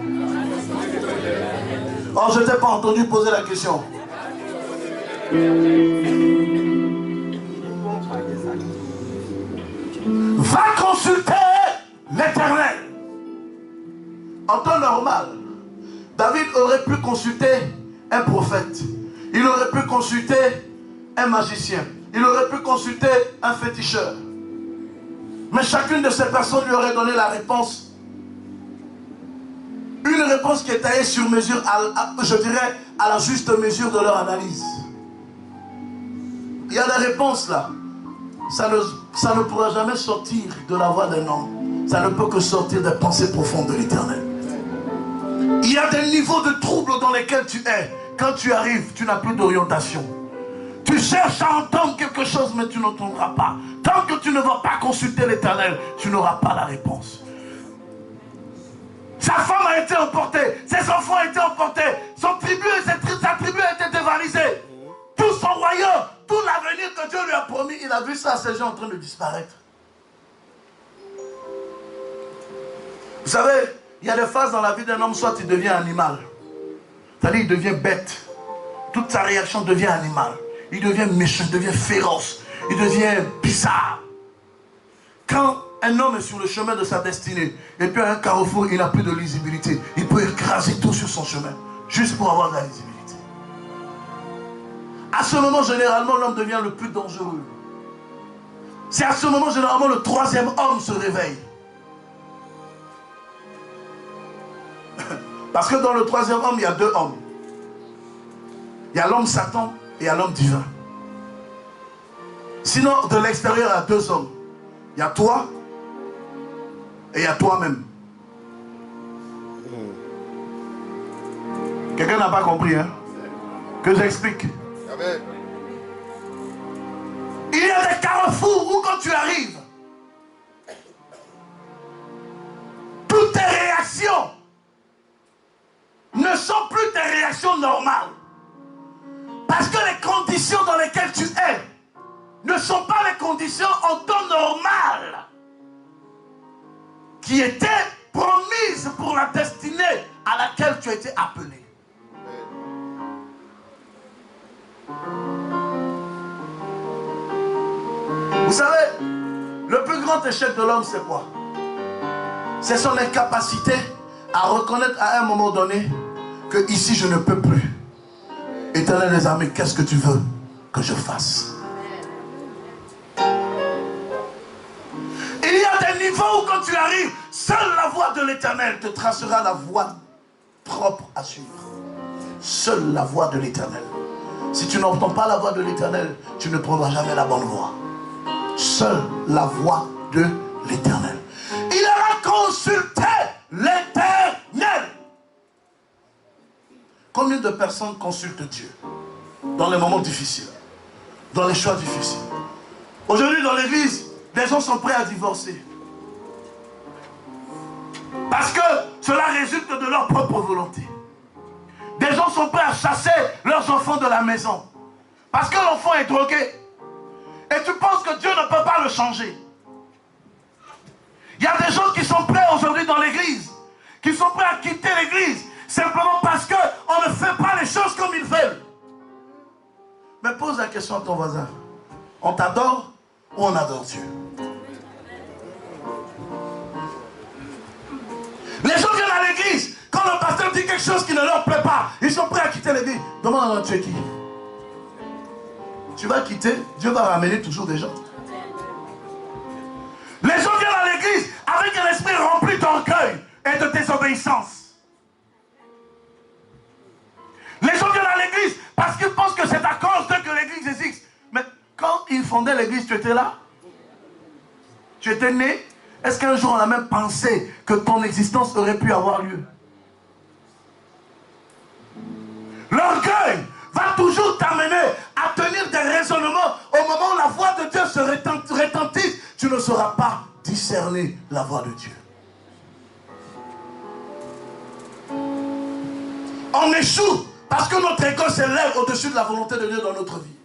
Oh, je ne t'ai pas entendu poser la question. Va consulter l'Éternel. En temps normal, David aurait pu consulter un prophète. Il aurait pu consulter un magicien. Il aurait pu consulter un féticheur. Mais chacune de ces personnes lui aurait donné la réponse. Une réponse qui est taillée sur mesure, je dirais, à la juste mesure de leur analyse. Il y a des réponses là. Ça ne pourra jamais sortir de la voix d'un homme. Ça ne peut que sortir des pensées profondes de l'Éternel. Il y a des niveaux de troubles dans lesquels tu es. Quand tu arrives, tu n'as plus d'orientation. Tu cherches à entendre quelque chose, mais tu n'entendras pas. Tant que tu ne vas pas consulter l'Éternel, tu n'auras pas la réponse. Sa femme a été emportée, ses enfants ont été emportés, sa tribu a été dévalisée. Tout son royaume, tout l'avenir que Dieu lui a promis, il a vu ça, ces gens en train de disparaître. Vous savez, il y a des phases dans la vie d'un homme, soit il devient animal. C'est-à-dire il devient bête. Toute sa réaction devient animal. Il devient méchant, il devient féroce, il devient bizarre. Quand un homme est sur le chemin de sa destinée, et puis à un carrefour, il n'a plus de lisibilité, il peut écraser tout sur son chemin, juste pour avoir de la lisibilité. À ce moment, généralement, l'homme devient le plus dangereux. C'est à ce moment, généralement, le troisième homme se réveille. Parce que dans le troisième homme, il y a deux hommes. Il y a l'homme Satan et il y a l'homme divin. Sinon, de l'extérieur, il y a deux hommes. Il y a toi et il y a toi-même. Quelqu'un n'a pas compris, hein? Que j'explique. Il y a des carrefours où quand tu arrives, toutes tes réactions ne sont plus tes réactions normales. Parce que les conditions dans lesquelles tu es ne sont pas les conditions en temps normal qui étaient promises pour la destinée à laquelle tu as été appelé. Vous savez, le plus grand échec de l'homme, c'est quoi? C'est son incapacité à reconnaître à un moment donné que ici je ne peux plus. Éternel des armées, qu'est-ce que tu veux que je fasse? Il y a des niveaux où quand tu arrives, seule la voix de l'Éternel te tracera la voie propre à suivre. Seule la voix de l'Éternel. Si tu n'entends pas la voix de l'Éternel, tu ne prendras jamais la bonne voie. Seule la voix de l'Éternel. Il a consulté l'Éternel. Combien de personnes consultent Dieu dans les moments difficiles, dans les choix difficiles? Aujourd'hui dans l'église, des gens sont prêts à divorcer. Parce que cela résulte de leur propre volonté. Des gens sont prêts à chasser leurs enfants de la maison. Parce que l'enfant est drogué. Et tu penses que Dieu ne peut pas le changer. Il y a des gens qui sont prêts aujourd'hui dans l'église, qui sont prêts à quitter l'église, simplement parce qu'on ne fait pas les choses comme ils veulent. Mais pose la question à ton voisin. On t'adore ou on adore Dieu? Les gens viennent à l'église. dit quelque chose qui ne leur plaît pas, ils sont prêts à quitter l'église. Demande à tu es qui? Tu vas quitter, Dieu va ramener toujours des gens. Les gens viennent à l'église avec un esprit rempli d'orgueil et de désobéissance. Les gens viennent à l'église parce qu'ils pensent que c'est à cause d'eux que l'église existe. Mais quand ils fondaient l'église, tu étais là? Tu étais né? Est-ce qu'un jour on a même pensé que ton existence aurait pu avoir lieu? L'orgueil va toujours t'amener à tenir des raisonnements. Au moment où la voix de Dieu se retentisse, tu ne sauras pas discerner la voix de Dieu. On échoue parce que notre ego s'élève au-dessus de la volonté de Dieu dans notre vie.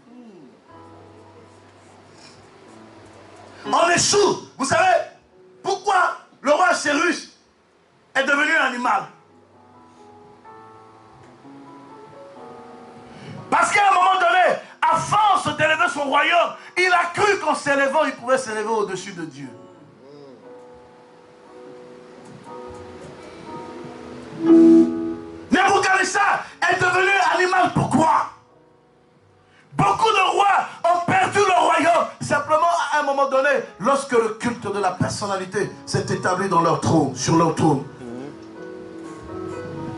On échoue. Vous savez pourquoi le roi Cyrus est devenu un animal? Parce qu'à un moment donné, à force d'élever son royaume, il a cru qu'en s'élevant, il pouvait s'élever au-dessus de Dieu. Nebuchadnezzar est devenu animal. Pourquoi? Beaucoup de rois ont perdu leur royaume simplement à un moment donné, lorsque le culte de la personnalité s'est établi dans leur trône, sur leur trône.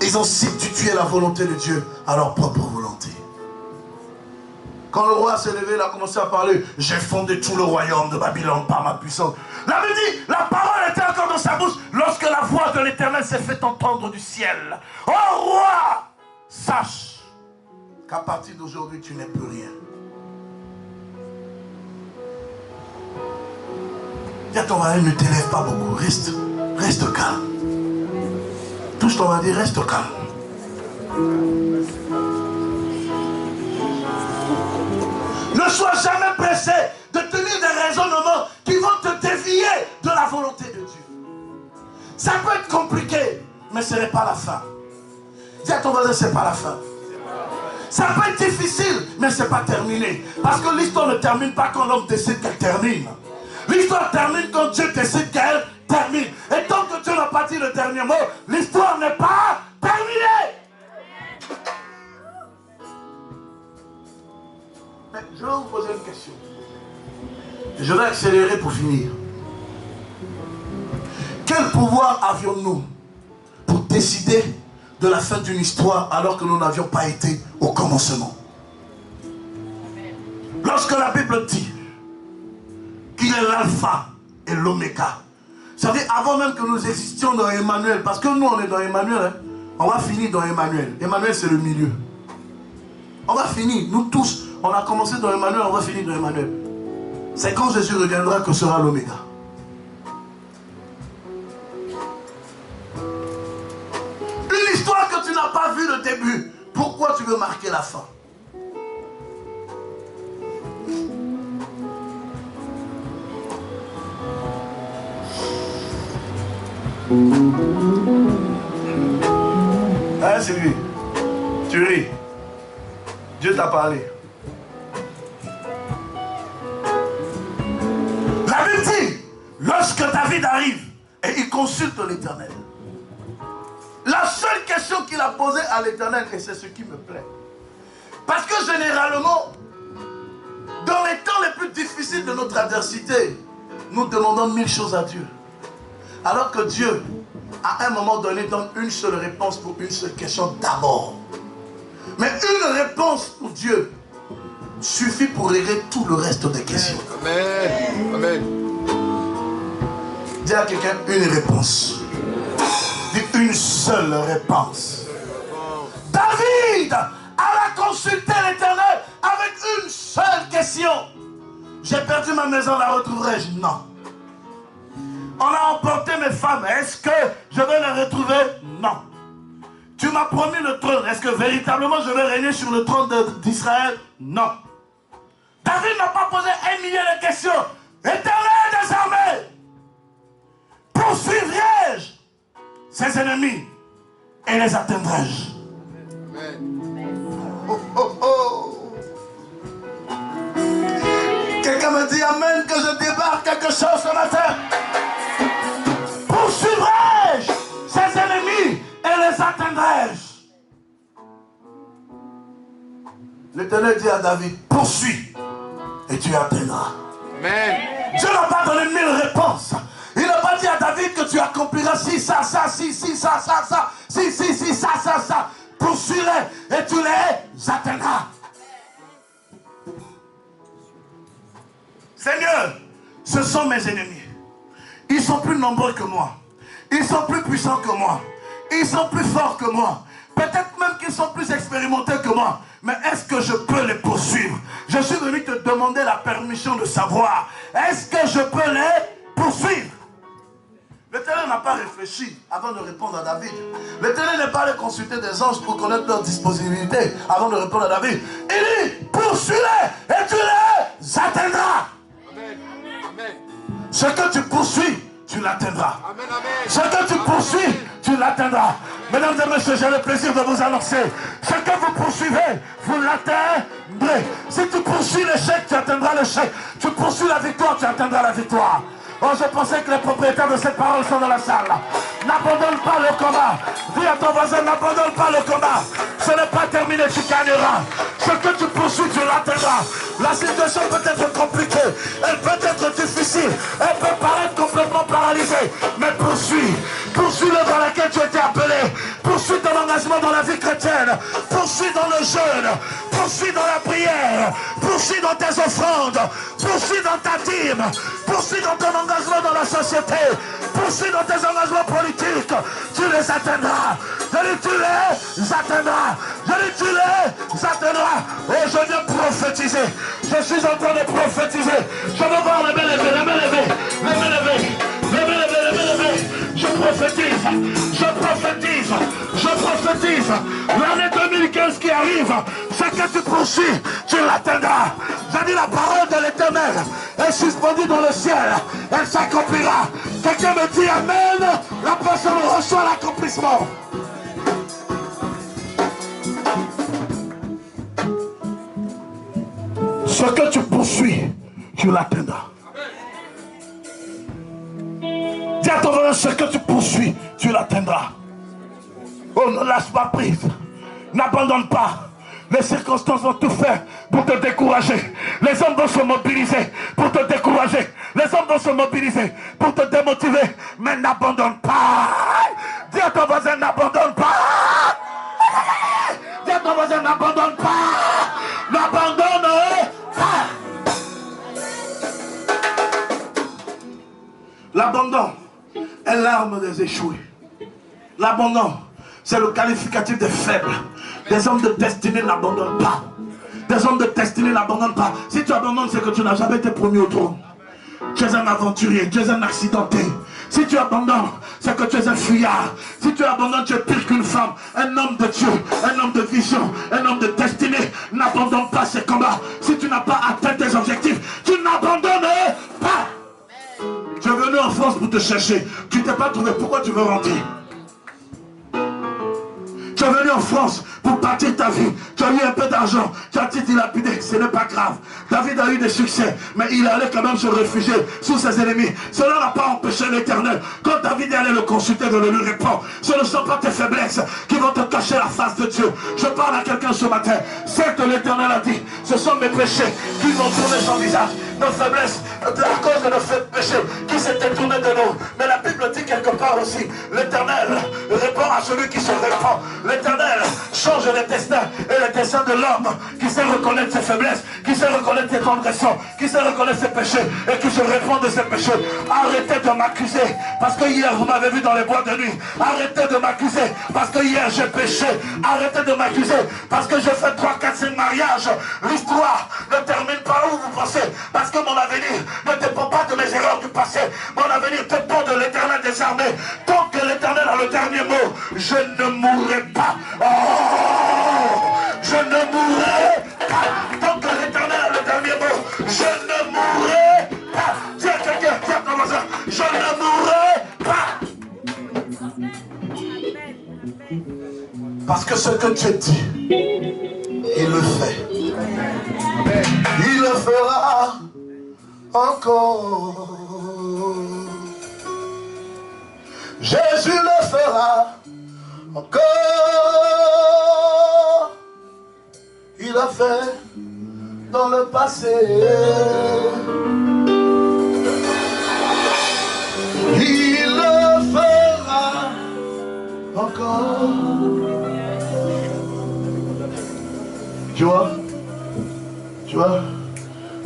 Ils ont substitué la volonté de Dieu à leur propre volonté. Quand le roi s'est levé, il a commencé à parler. J'ai fondé tout le royaume de Babylone par ma puissance. La Bible dit, la parole était encore dans sa bouche lorsque la voix de l'Éternel s'est fait entendre du ciel. Oh roi, sache qu'à partir d'aujourd'hui, tu n'es plus rien. Dis à ton mari, ne t'élève pas beaucoup. Reste calme. Touche ton mari, reste calme. Ne sois jamais pressé de tenir des raisonnements qui vont te dévier de la volonté de Dieu. Ça peut être compliqué, mais ce n'est pas la fin. Dis à ton voisin, ce n'est pas la fin. Ça peut être difficile, mais ce n'est pas terminé. Parce que l'histoire ne termine pas quand l'homme décide qu'elle termine. L'histoire termine quand Dieu décide qu'elle termine. Et tant que Dieu n'a pas dit le dernier mot, l'histoire n'est pas terminée. Mais je vais vous poser une question. Je vais accélérer pour finir. Quel pouvoir avions-nous pour décider de la fin d'une histoire alors que nous n'avions pas été au commencement? Lorsque la Bible dit qu'il est l'alpha et l'oméga, ça veut dire avant même que nous existions dans Emmanuel, parce que nous on est dans Emmanuel, hein, on va finir dans Emmanuel. Emmanuel c'est le milieu. On va finir, nous tous, on a commencé dans Emmanuel, on va finir dans Emmanuel. C'est quand Jésus reviendra que sera l'oméga. Une histoire que tu n'as pas vue le début, pourquoi tu veux marquer la fin? Hein, Sylvie? Tu ris. Dieu t'a parlé. La Bible dit, lorsque David arrive et il consulte l'Éternel, la seule question qu'il a posée à l'Éternel, et c'est ce qui me plaît, parce que généralement, dans les temps les plus difficiles de notre adversité, nous demandons 1000 choses à Dieu. Alors que Dieu, à un moment donné, donne une seule réponse pour une seule question d'abord. Mais une réponse pour Dieu suffit pour régler tout le reste des questions. Amen. Amen. Dis à quelqu'un une réponse. Dis une seule réponse. David alla consulter l'Éternel avec une seule question. J'ai perdu ma maison, la retrouverai-je? Non. On a emporté mes femmes. Est-ce que je vais les retrouver? Non. Tu m'as promis le trône. Est-ce que véritablement je vais régner sur le trône d'Israël? Non. David n'a pas posé 1 million de questions. Éternel des armées, poursuivrai-je ses ennemis et les atteindrai-je? Oh, oh, oh. Quelqu'un me dit amen que je débarque quelque chose ce matin. Poursuivrai-je ses ennemis et les atteindrai-je? l'atteindrai-je? L'Éternel dit à David, poursuis et tu atteindras. Amen. Dieu n'a pas donné 1000 réponses. Il n'a pas dit à David que tu accompliras ci, ça, ça, ci, ça, ça, ça, ci, ça, ça, ça. Poursuis-les et tu les atteindras. Seigneur, ce sont mes ennemis. Ils sont plus nombreux que moi. Ils sont plus puissants que moi. Ils sont plus forts que moi. Peut-être même qu'ils sont plus expérimentés que moi. Mais est-ce que je peux les poursuivre? Je suis venu te demander la permission de savoir. Est-ce que je peux les poursuivre? L'Éternel n'a pas réfléchi avant de répondre à David. L'Éternel n'est pas allé consulter des anges pour connaître leur disponibilité avant de répondre à David. Il dit, poursuis-les et tu les atteindras. Amen. Amen. Ce que tu poursuis, tu l'atteindras. Amen. Amen. Ce que tu poursuis, tu l'atteindras. Mesdames et messieurs, j'ai le plaisir de vous annoncer. Ce que vous poursuivez, vous l'atteindrez. Si tu poursuis l'échec, tu atteindras l'échec. Tu poursuis la victoire, tu atteindras la victoire. Oh, je pensais que les propriétaires de cette parole sont dans la salle. N'abandonne pas le combat. Dis à ton voisin, n'abandonne pas le combat. Ce n'est pas terminé, tu gagneras. Ce que tu poursuis, tu l'atteindras. La situation peut être compliquée. Elle peut être difficile. Elle peut paraître complètement paralysée. Mais poursuis. Poursuis-le dans laquelle tu étais appelé. Poursuis ton engagement dans la vie chrétienne. Poursuis dans le jeûne. Poursuis dans la prière. Poursuis dans tes offrandes. Poursuis dans ta dîme. Poursuis dans ton engagement dans la société. Poursuis dans tes engagements politiques. Tu les atteindras. Je dis tu les atteindras. Je dis tu les atteindras. Oh, je viens prophétiser. Je suis en train de prophétiser. Je veux voir les mains levées, les mains levées, les mains levées, les mains levées, les mains levées. Je prophétise, je prophétise, je prophétise. L'année 2015 qui arrive, ce que tu poursuis, tu l'atteindras. J'ai dit la parole de l'Éternel est suspendue dans le ciel. Elle s'accomplira. Quelqu'un me dit Amen. La personne reçoit l'accomplissement. Ce que tu poursuis, tu l'atteindras. Dis à ton voisin, ce que tu poursuis, tu l'atteindras. Oh, ne lâche pas prise. N'abandonne pas. Les circonstances vont tout faire pour te décourager. Les hommes vont se mobiliser pour te décourager. Les hommes vont se mobiliser pour te démotiver. Mais n'abandonne pas. Dis à ton voisin, n'abandonne pas. Dis à ton voisin, n'abandonne pas. N'abandonne pas. L'abandon est l'arme des échoués. L'abandon, c'est le qualificatif des faibles. Des hommes de destinée n'abandonnent pas. Des hommes de destinée n'abandonnent pas. Si tu abandonnes, c'est que tu n'as jamais été promu au trône. Tu es un aventurier, tu es un accidenté. Si tu abandonnes, c'est que tu es un fuyard. Si tu abandonnes, tu es pire qu'une femme. Un homme de Dieu, un homme de vision, un homme de destinée. N'abandonne pas ces combats. Si tu n'as pas atteint tes objectifs, tu n'abandonnes pas. Tu es venu en France pour te chercher. Tu ne t'es pas trouvé. Pourquoi tu veux rentrer? Tu es venu en France pour partir ta vie. Tu as eu un peu d'argent. Tu as été dilapidé. Ce n'est pas grave. David a eu des succès. Mais il allait quand même se réfugier sous ses ennemis. Cela n'a pas empêché l'Éternel. Quand David allait le consulter, de le lui répondre. Ce ne sont pas tes faiblesses qui vont te cacher la face de Dieu. Je parle à quelqu'un ce matin. Certes, l'Éternel a dit, ce sont mes péchés qui vont tourner son visage. Nos faiblesses, à cause de nos péchés qui s'est détourné de nous. Mais la Bible dit quelque part aussi, l'Éternel répond à celui qui se répand. L'Éternel change les destins et les destins de l'homme qui sait reconnaître ses faiblesses, qui sait reconnaître ses transgressions, qui sait reconnaître ses péchés et qui se répand de ses péchés. Arrêtez de m'accuser parce que hier vous m'avez vu dans les bois de nuit. Arrêtez de m'accuser parce que hier j'ai péché. Arrêtez de m'accuser parce que j'ai fait 3, 4, 5 mariages. L'histoire ne termine pas où vous pensez. Parce que mon avenir ne dépend pas de mes erreurs du passé. Mon avenir dépend de l'Éternel des armées. Tant que l'Éternel a le dernier mot, je ne mourrai pas. Oh, je ne mourrai pas. Tant que l'Éternel a le dernier mot, je ne mourrai pas. Tiens quelqu'un, tiens comme ça. Je ne mourrai pas. Parce que ce que Dieu dit, il le fait. Il le fera encore. Jésus le fera Encore, il a fait dans le passé. Il le fera encore. Tu vois,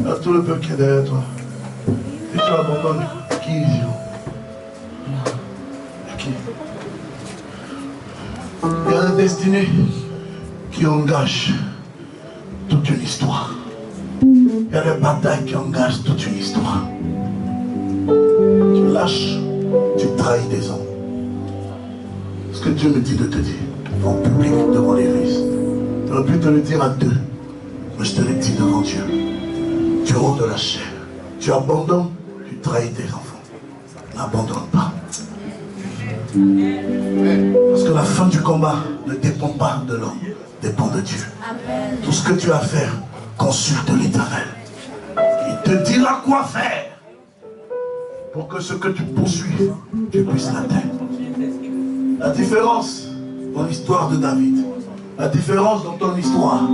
il y a tout le peuple qui est derrière toi. Et tu abandonnes qui ici? Qui? Il y a des destinées qui engagent toute une histoire. Il y a des batailles qui engagent toute une histoire. Tu lâches, tu trahis des hommes. Ce que Dieu me dit de te dire, en public, devant l'église, je n'aurais pu te le dire à deux, mais je te l'ai dit devant Dieu. Tu rends de la chair, tu abandonnes, tu trahis tes enfants. N'abandonne pas. Parce que la fin du combat ne dépend pas de l'homme, dépend de Dieu. Tout ce que tu as à faire, consulte l'Éternel. Il te dira quoi faire pour que ce que tu poursuis, tu puisses l'atteindre. La différence dans l'histoire de David, la différence dans ton histoire,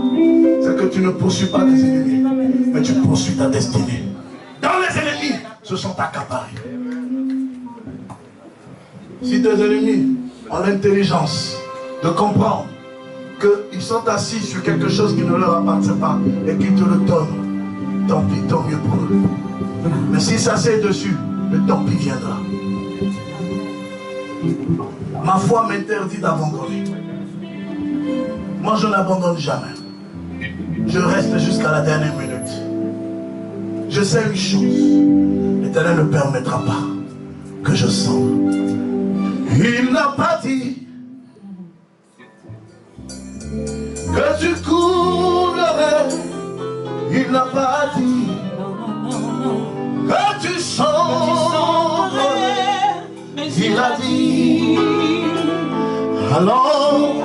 c'est que tu ne poursuis pas des ennemis, mais tu poursuis ta destinée. Dans les ennemis, se sont accaparés. Si tes ennemis ont l'intelligence de comprendre qu'ils sont assis sur quelque chose qui ne leur appartient pas et qu'ils te le donnent, tant pis, tant mieux pour eux. Mais s'ils s'asseyent dessus, le tant pis viendra. Ma foi m'interdit d'abandonner. Moi, je n'abandonne jamais. Je reste jusqu'à la dernière minute. Je sais une chose, l'Éternel ne permettra pas que je sombre. Il n'a pas dit que tu coulerais. Il n'a pas dit que tu sombrerais. Il a dit allons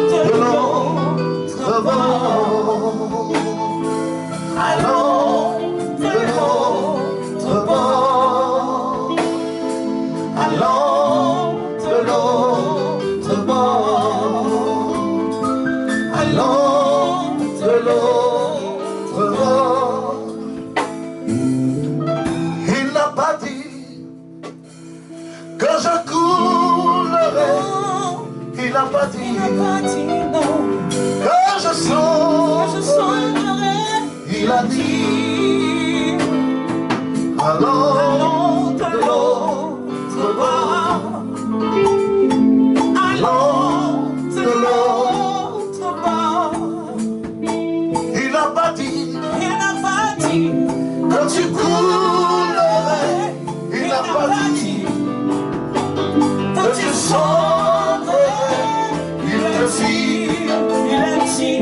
de l'autre bord. Allons de l'autre bord. Allons de l'autre bord. Allons de l'autre bord. Il n'a pas dit que je coulerai. Il n'a pas dit non. Que je sombrerai. Il a dit allons de l'autre bord. Allons de l'autre bord. Il n'a pas dit que tu coulerais. Il n'a pas dit que tu sombrerais. Il a dit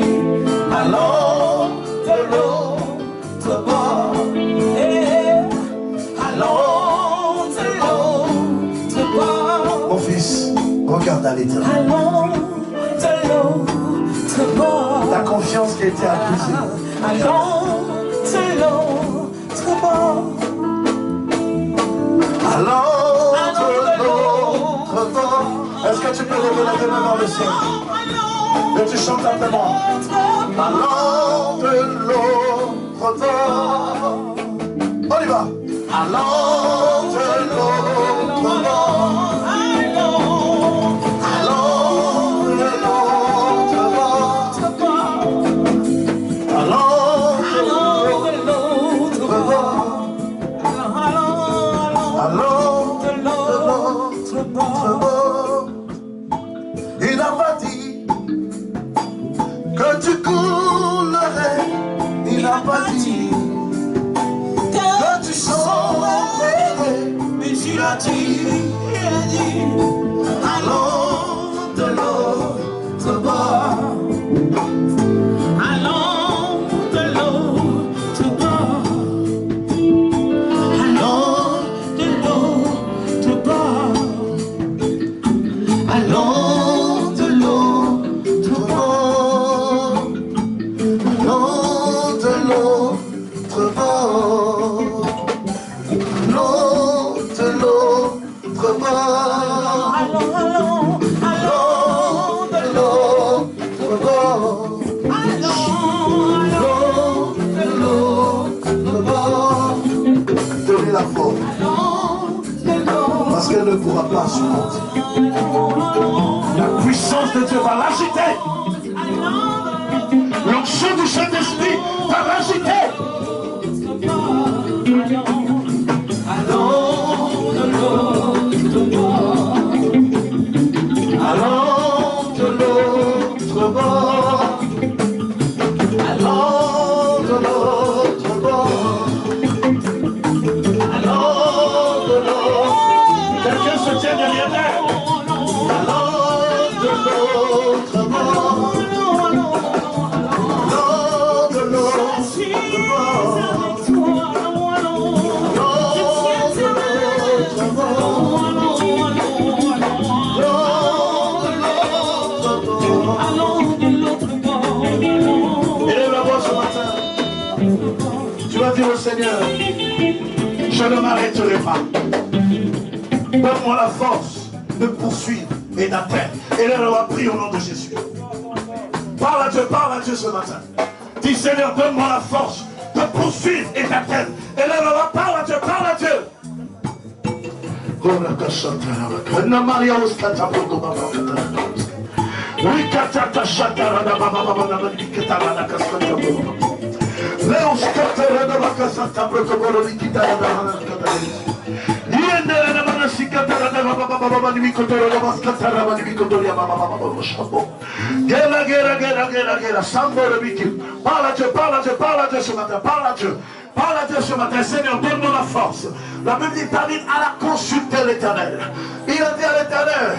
allons de l'autre bord. Allons de l'autre bord. Mon fils, regarde à l'Éternel. Allons de l'autre bord. La confiance qui a été accusée. Allons de l'autre bord. Allons de l'autre bord. Est-ce que tu peux lever la main dans le ciel? Et tu chantes à ta voix. Allons de l'autre bord. On y va. Allons de l'autre bord. Allons de l'autre bord. Allons de l'autre bord. Allons de l'autre bord. Il n'a pas dit que tu coulerais. Il n'a pas dit que tu sombrerais. Mais il a dit allons de l'autre bord. Allons de l'autre bord. Allons de l'autre bord. Allons de l'autre bord. Allons de l'autre ne pourra pas supporter. La puissance de Dieu va l'agiter. L'onction du Saint-Esprit va l'agiter. Allons de l'autre bord. Allons de l'autre bord. Allons de l'autre bord. Allons de l'autre. Quelqu'un se tient derrière elle. Allons de l'autre bord. Allons de l'autre bord. Au Seigneur, je ne m'arrêterai pas. Donne-moi la force de poursuivre et d'atteindre. Et là, on va prier au nom de Jésus. Parle à Dieu ce matin. Dis Seigneur, donne-moi la force de poursuivre et d'atteindre. Et là, on va parle à Dieu. Parle à Dieu ce matin. Seigneur, donne-moi la force. La Bible dit David alla consulter l'Éternel. Il a dit à l'Éternel,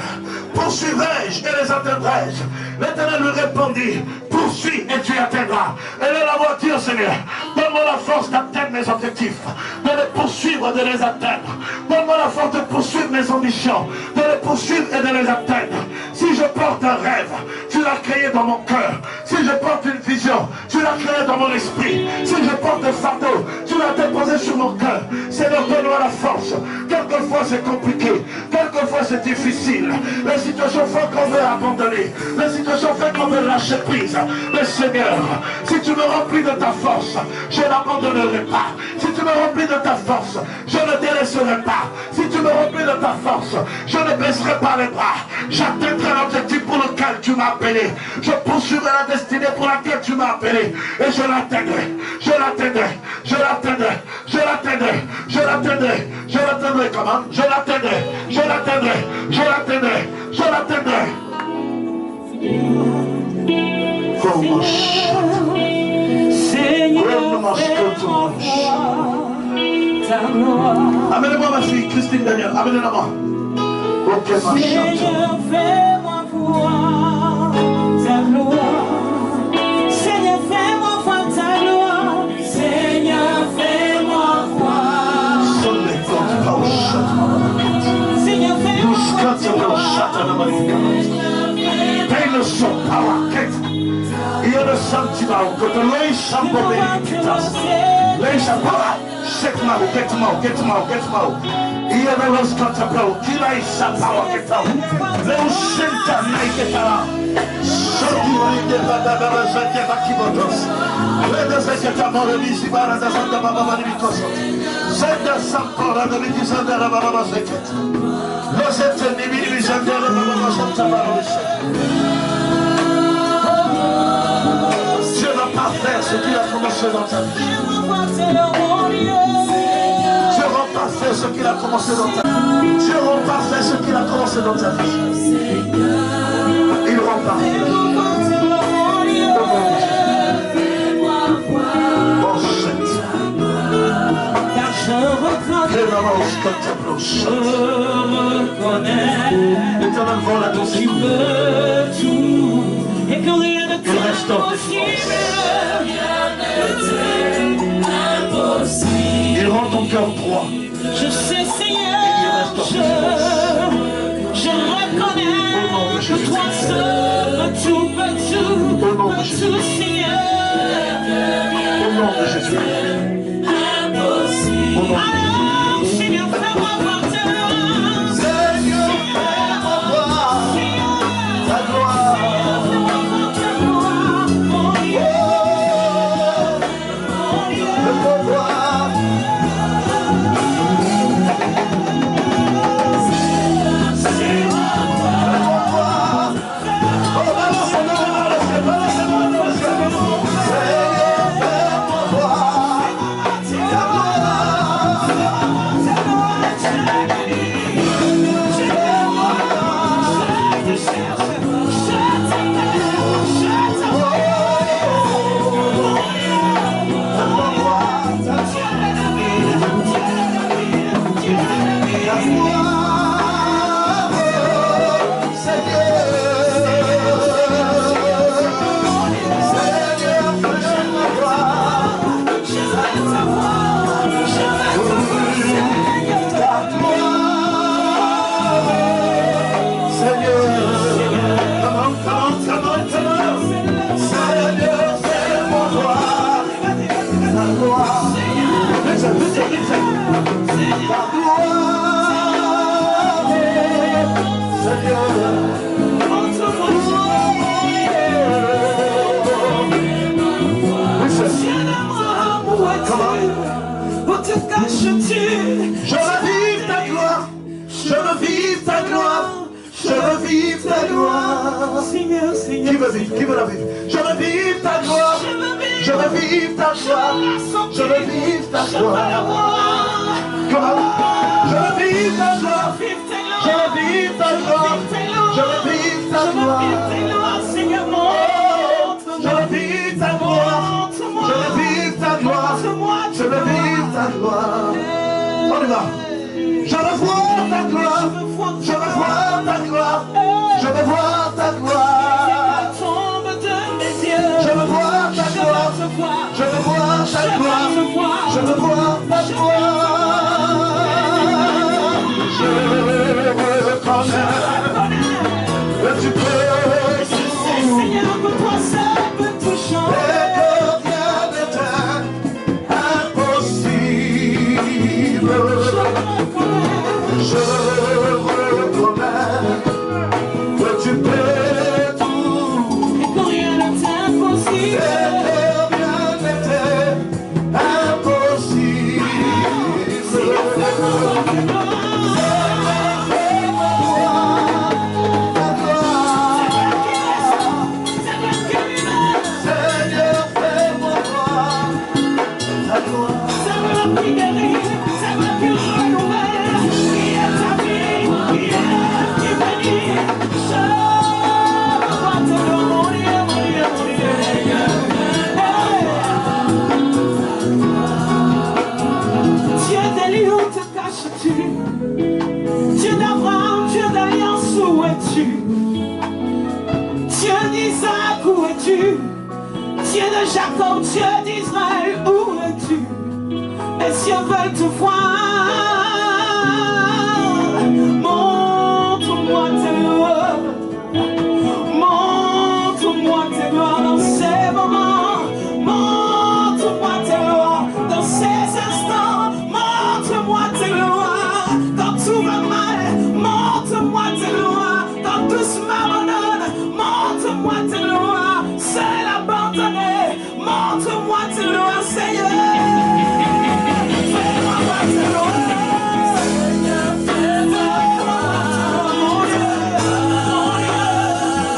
poursuivrai-je et les atteindrai-je? L'Éternel lui répondit, poursuis et tu atteindras. Elle est la voiture, Seigneur. Donne-moi la force d'atteindre mes objectifs, de les poursuivre, de les atteindre. Donne-moi la force de poursuivre mes ambitions, de les poursuivre et de les atteindre. Si je porte un rêve, tu l'as créé dans mon cœur. Si je porte une vision, tu l'as créé dans mon esprit. Si je porte un fardeau, tu l'as déposé sur mon cœur. Seigneur, donne-moi la force. Quelquefois c'est compliqué, quelquefois c'est difficile. Les situations font qu'on veut abandonner. Les situations font qu'on veut lâcher prise. Mais Seigneur, si tu me remplis de ta force, je n'abandonnerai pas. Si tu me remplis de ta force, je ne délaisserai pas. Si tu me remplis de ta force, je ne baisserai pas les bras. J'atteindrai l'objectif pour lequel tu m'as appelé. Je poursuivrai la destinée pour laquelle tu m'as appelé. Et je l'atteindrai. Je l'atteindrai. Je l'atteindrai. Je l'atteindrai. Je l'atteindrai. Je l'atteindrai. Comment? Je l'atteindrai. Je l'atteindrai. Je l'atteindrai. Je l'atteindrai. Amenez-moi ma fille, Christine Daniel. Amenez-la-moi. Ok, ma Seigneur, fais-moi voir ta gloire. Seigneur, fais-moi voir ta gloire. Seigneur, fais-moi voir. Seigneur, fais-moi Dieu va pas faire ce qu'il a commencé dans ta vie. Dieu va pas faire ce qu'il a commencé dans ta vie. Dieu va pas faire ce qu'il a commencé dans ta vie. Il va pas faire. Je reconnais tu peux tout et que rien ne t'est impossible. Il rend ton cœur droit. Je sais, Seigneur, je reconnais que toi seul tout peux tout, Seigneur. Au nom de Jésus. Impossible. Au nom de Jésus. Seigneur, fais-moi voir ta gloire. Seigneur, fais-moi voir ta gloire. Fais-moi voir. Qui veut vivre? Qui veut la vivre? Je veux vivre ta gloire. Je veux vivre ta gloire. Je veux vivre ta gloire. Je veux vivre ta gloire. Je veux vivre ta gloire. Je veux vivre ta gloire. Je veux vivre ta gloire. Je veux vivre ta gloire. Je veux vivre ta gloire. On y va. Je veux voir ta gloire. Je veux voir ta gloire. Je veux voir ta gloire. Je veux voir ta gloire. Je veux voir ta gloire. Je veux voir ta gloire. Je reconnais que tu peux. Seigneur, que toi seul peux tout changer. Et que rien n'était impossible. Je reconnais que tu peux tout. Et que rien n'est impossible. Et que rien n'était impossible. Seigneur, fais-moi voir ta gloire. C'est moi qui guérit, c'est moi qui renouvelle, qui est ta vie, qui est qui bénit. Je vois te demander, mon Dieu, mon Dieu. Dieu des lieux, où te caches-tu? Dieu d'Abraham, Dieu d'alliance, où es-tu? Dieu d'Isaac, où es-tu? Dieu de Jacob, Dieu d'Israël, où es-tu? Les cieux veulent te voir. Montre-moi tes gloires. Montre-moi tes gloires dans ces moments. Montre-moi tes gloires dans ces instants. Montre-moi tes gloires quand tout va mal. Montre-moi tes gloires quand tout se m'abandonne. Montre-moi tes gloires, seul abandonné. Montre-moi tes gloires, Seigneur. Fais-moi voir tes gloires. Seigneur, fais-moi voir. Mon Dieu, mon Dieu,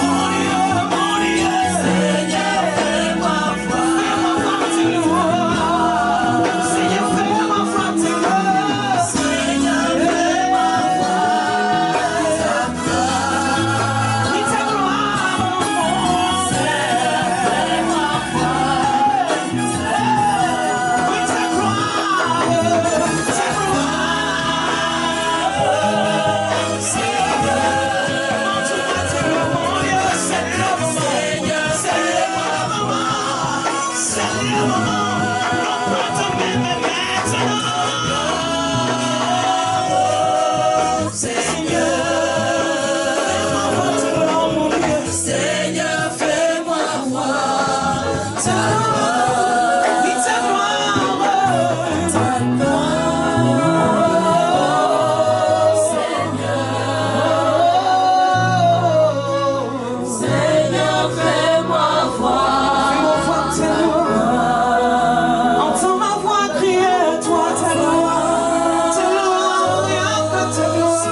mon Dieu, mon Dieu. Seigneur, fais-moi voir. Fais-moi voir tes gloires. Seigneur, fais-moi voir tes gloires. Seigneur, fais-moi voir ta gloire. Oui, ta gloire, mon Seigneur, fais-moi voir. Oui, ta gloire, ta gloire. Seigneur, montre-moi tes gloires, mon Dieu. C'est le moment, c'est le moment, c'est le moment. Non pas tomber, mais maintenant. Seigneur, fais-moi voir tes gloires, mon Dieu. Seigneur, fais-moi voir ta gloire. Oui, ta gloire, ta gloire. Seigneur, fais-moi voir. Fais-moi voir ta gloire. Entends ma voix crier, toi ta gloire. Ta gloire, rien que ta gloire.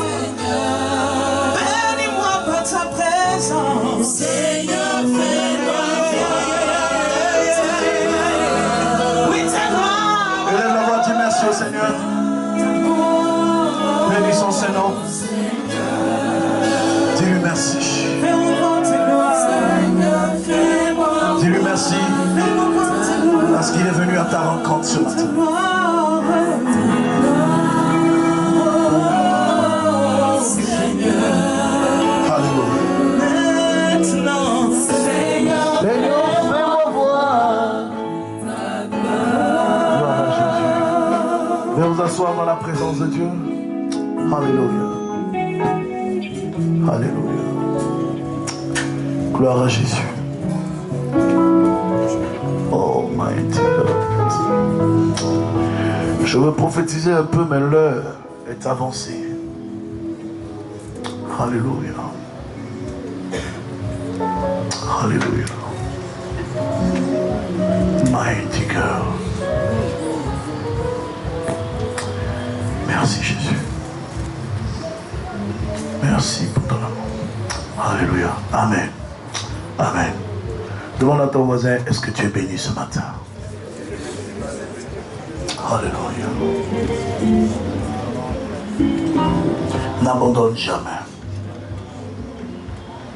Bénis-moi par ta présence. Seigneur, fais-moi voir. Oui, ta gloire. Élève la voix, dis merci au Seigneur. Bénissons ses noms. Dis-lui merci. Fais-moi voir ta gloire. Seigneur, fais-moi voir. Dis-lui merci Fais-moi voir ta gloire. parce qu'il est venu à ta rencontre ce matin. Alléluia. Maintenant, Seigneur, Seigneur, fais-moi voir. Gloire à Jésus. Viens vous asseoir dans la présence de Dieu. Alléluia. Alléluia. Gloire à Jésus. Oh, mighty God. Je veux prophétiser un peu, mais l'heure est avancée. Alléluia. Alléluia. Mighty girl. Merci Jésus. Merci pour ton amour. Alléluia. Amen. Amen. Demande à ton voisin, est-ce que tu es béni ce matin? Alléluia. N'abandonne jamais.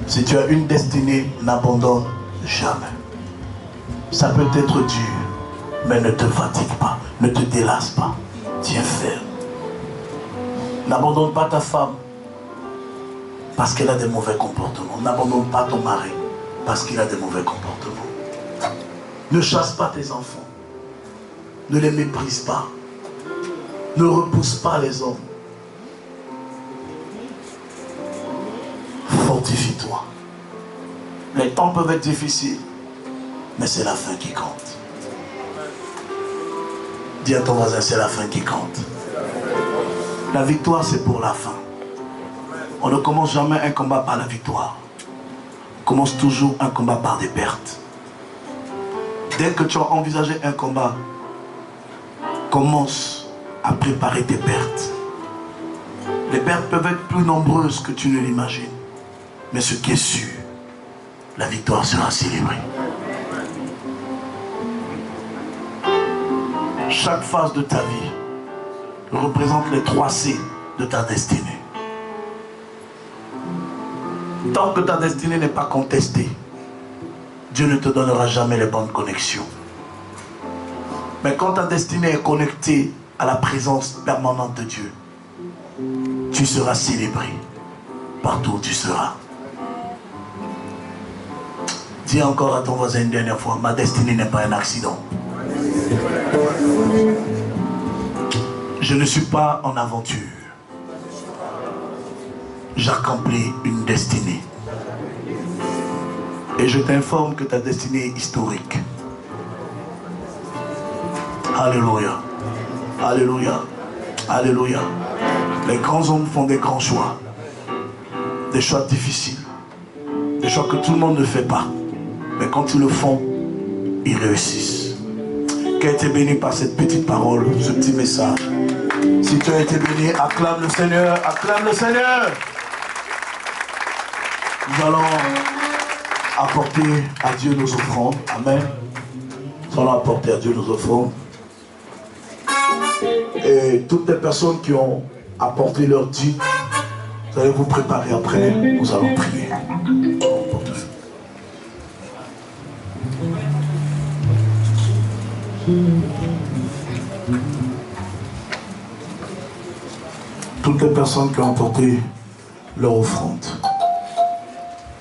Si tu as une destinée, n'abandonne jamais. Ça peut être dur, mais ne te fatigue pas, ne te délasse pas. Tiens ferme. N'abandonne pas ta femme parce qu'elle a des mauvais comportements. N'abandonne pas ton mari parce qu'il a des mauvais comportements. Ne chasse pas tes enfants. Ne les méprise pas. Ne repousse pas les hommes. Fortifie-toi. Les temps peuvent être difficiles, mais c'est la fin qui compte. Dis à ton voisin, c'est la fin qui compte. La victoire, c'est pour la fin. On ne commence jamais un combat par la victoire. On commence toujours un combat par des pertes. Dès que tu as envisagé un combat, commence à préparer tes pertes. Les pertes peuvent être plus nombreuses que tu ne l'imagines. Mais ce qui est sûr, la victoire sera célébrée. Chaque phase de ta vie représente les 3 C de ta destinée. Tant que ta destinée n'est pas contestée, Dieu ne te donnera jamais les bonnes connexions. Mais quand ta destinée est connectée à la présence permanente de Dieu, tu seras célébré partout où tu seras. Dis encore à ton voisin une dernière fois, ma destinée n'est pas un accident. Je ne suis pas en aventure. J'accomplis une destinée. Et je t'informe que ta destinée est historique. Alléluia. Alléluia. Alléluia. Les grands hommes font des grands choix. Des choix difficiles. Des choix que tout le monde ne fait pas. Mais quand ils le font, ils réussissent. Qui a été béni par cette petite parole, ce petit message. Si tu as été béni, acclame le Seigneur. Acclame le Seigneur. Nous allons apporter à Dieu nos offrandes. Amen. Nous allons apporter à Dieu nos offrandes. Et toutes les personnes qui ont apporté leur dîme, vous allez vous préparer après. Nous allons prier. Toutes les personnes qui ont apporté leur offrande,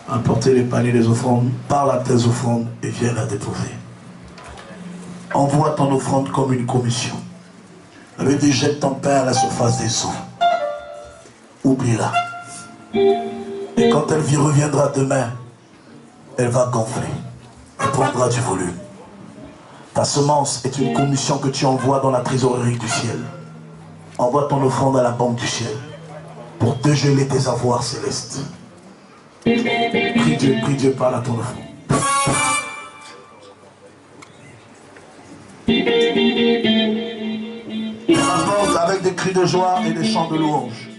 apporter les paniers des offrandes, parle à tes offrandes et viens la déposer. Envoie ton offrande comme une commission. La Bible dit, jette ton pain à la surface des eaux. Oublie-la. Et quand elle reviendra demain, elle va gonfler. Elle prendra du volume. Ta semence est une commission que tu envoies dans la trésorerie du ciel. Envoie ton offrande à la banque du ciel pour dégeler tes avoirs célestes. Prie Dieu, parle à ton offrande. Apporte avec des cris de joie et des chants de louange.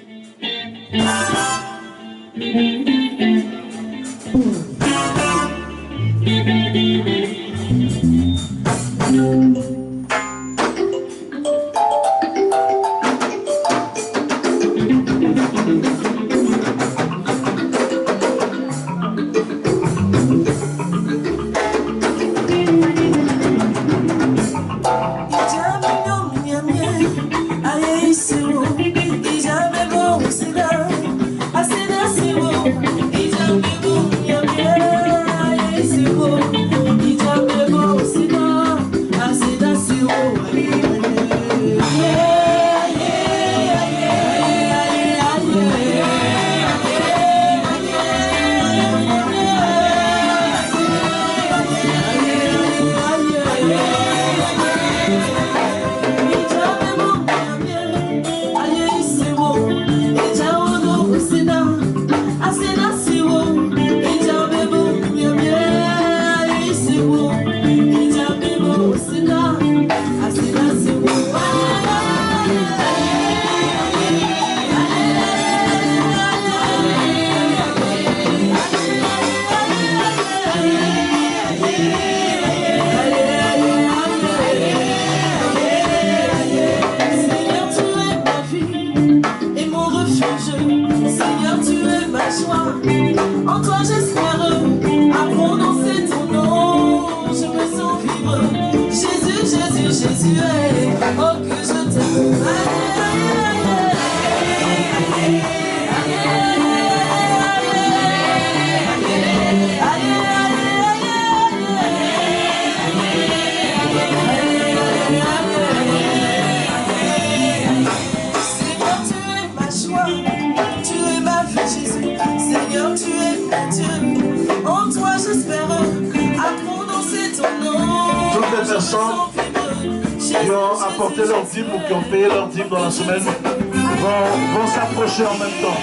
Asida qui ont apporté leur dîme ou qui ont payé leur dîme dans la semaine vont s'approcher en même temps.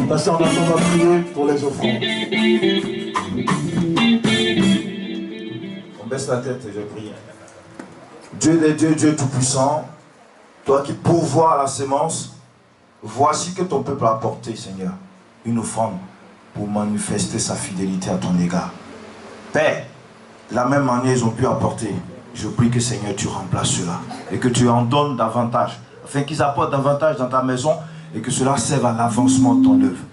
Parce qu'on va prier pour les offrandes. On baisse la tête et je prie. Dieu des dieux, Dieu tout-puissant, toi qui pourvois la sémence, voici que ton peuple a apporté, Seigneur, une offrande pour manifester sa fidélité à ton égard. Père, de la même manière ils ont pu apporter. Je prie que, Seigneur, tu remplaces cela et que tu en donnes davantage, afin qu'ils apportent davantage dans ta maison et que cela serve à l'avancement de ton œuvre.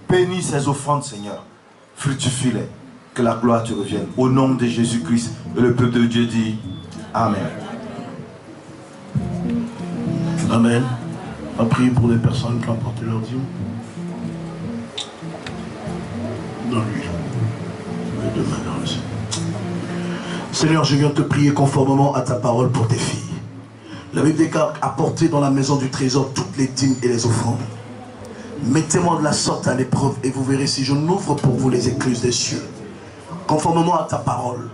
Bénis ces offrandes, Seigneur. Fructifie-les. Que la gloire te revienne. Au nom de Jésus-Christ, et le peuple de Dieu dit Amen. Amen. On prie pour les personnes qui ont apporté leur dîme. Dans lui. Les deux mains dans le Seigneur. Seigneur, je viens te prier conformément à ta parole pour tes filles. La Bible déclare apporter dans la maison du trésor toutes les dîmes et les offrandes. Mettez-moi de la sorte à l'épreuve et vous verrez si je n'ouvre pour vous les écluses des cieux. Conformément à ta parole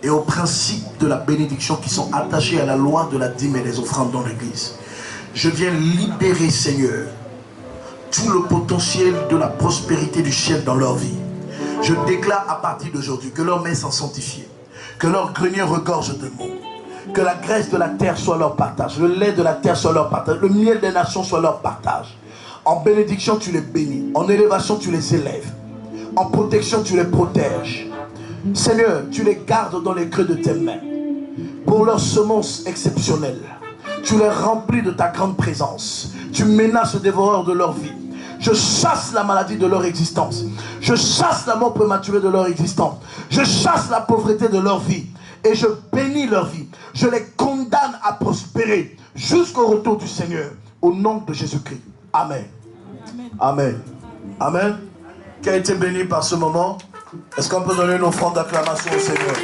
et aux principes de la bénédiction qui sont attachés à la loi de la dîme et des offrandes dans l'église. Je viens libérer, Seigneur, tout le potentiel de la prospérité du ciel dans leur vie. Je déclare à partir d'aujourd'hui que leurs mains sont sanctifiées, que leur grenier regorge de mots. Que la graisse de la terre soit leur partage, le lait de la terre soit leur partage, le miel des nations soit leur partage. En bénédiction, tu les bénis. En élévation, tu les élèves. En protection, tu les protèges. Seigneur, tu les gardes dans les creux de tes mains. Pour leur semence exceptionnelle, tu les remplis de ta grande présence. Tu menaces le dévoreur de leur vie. Je chasse la maladie de leur existence. Je chasse la mort prématurée de leur existence. Je chasse la pauvreté de leur vie. Et je bénis leur vie. Je les condamne à prospérer jusqu'au retour du Seigneur. Au nom de Jésus-Christ. Amen. Amen. Amen. Qui a été béni par ce moment? Est-ce qu'on peut donner une offrande d'acclamation au Seigneur?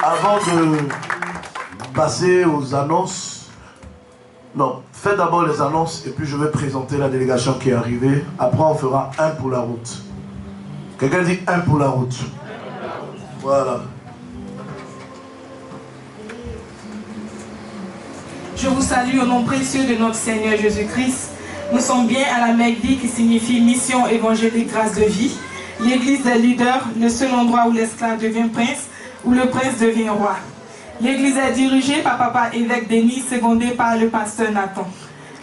Avant de passer aux annonces, non, faites d'abord les annonces et puis je vais présenter la délégation qui est arrivée. Après on fera un pour la route. Quelqu'un dit un pour la route. Voilà. Je vous salue au nom précieux de notre Seigneur Jésus-Christ. Nous sommes bien à la Megdi qui signifie mission évangélique grâce de vie. L'église des leaders, le seul endroit où l'esclave devient prince, où le prince devient roi. L'église est dirigée par papa évêque Denis, secondé par le pasteur Nathan.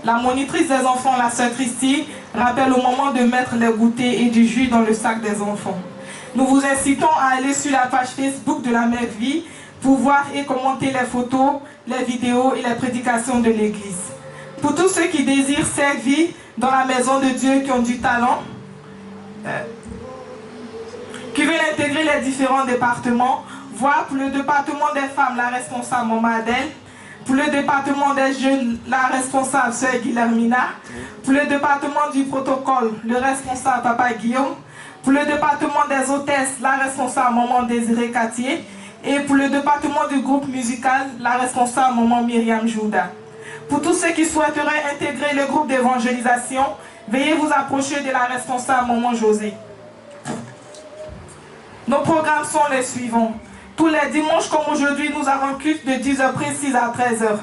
La monitrice des enfants, la sœur Christie, rappelle au moment de mettre les goûters et du jus dans le sac des enfants. Nous vous incitons à aller sur la page Facebook de la Megdi pour voir et commenter les photos, les vidéos et les prédications de l'église. Pour tous ceux qui désirent servir dans la maison de Dieu, qui ont du talent, qui veulent intégrer les différents départements, voir pour le département des femmes la responsable Maman Adèle, pour le département des jeunes la responsable Sœur Guillermina, pour le département du protocole le responsable Papa Guillaume, pour le département des hôtesses la responsable Maman Désirée Cattier et pour le département du groupe musical la responsable Maman Myriam Jouda. Pour tous ceux qui souhaiteraient intégrer le groupe d'évangélisation, veuillez vous approcher de la responsable Maman José. Nos programmes sont les suivants. Tous les dimanches comme aujourd'hui, nous avons culte de 10h précise à 13h.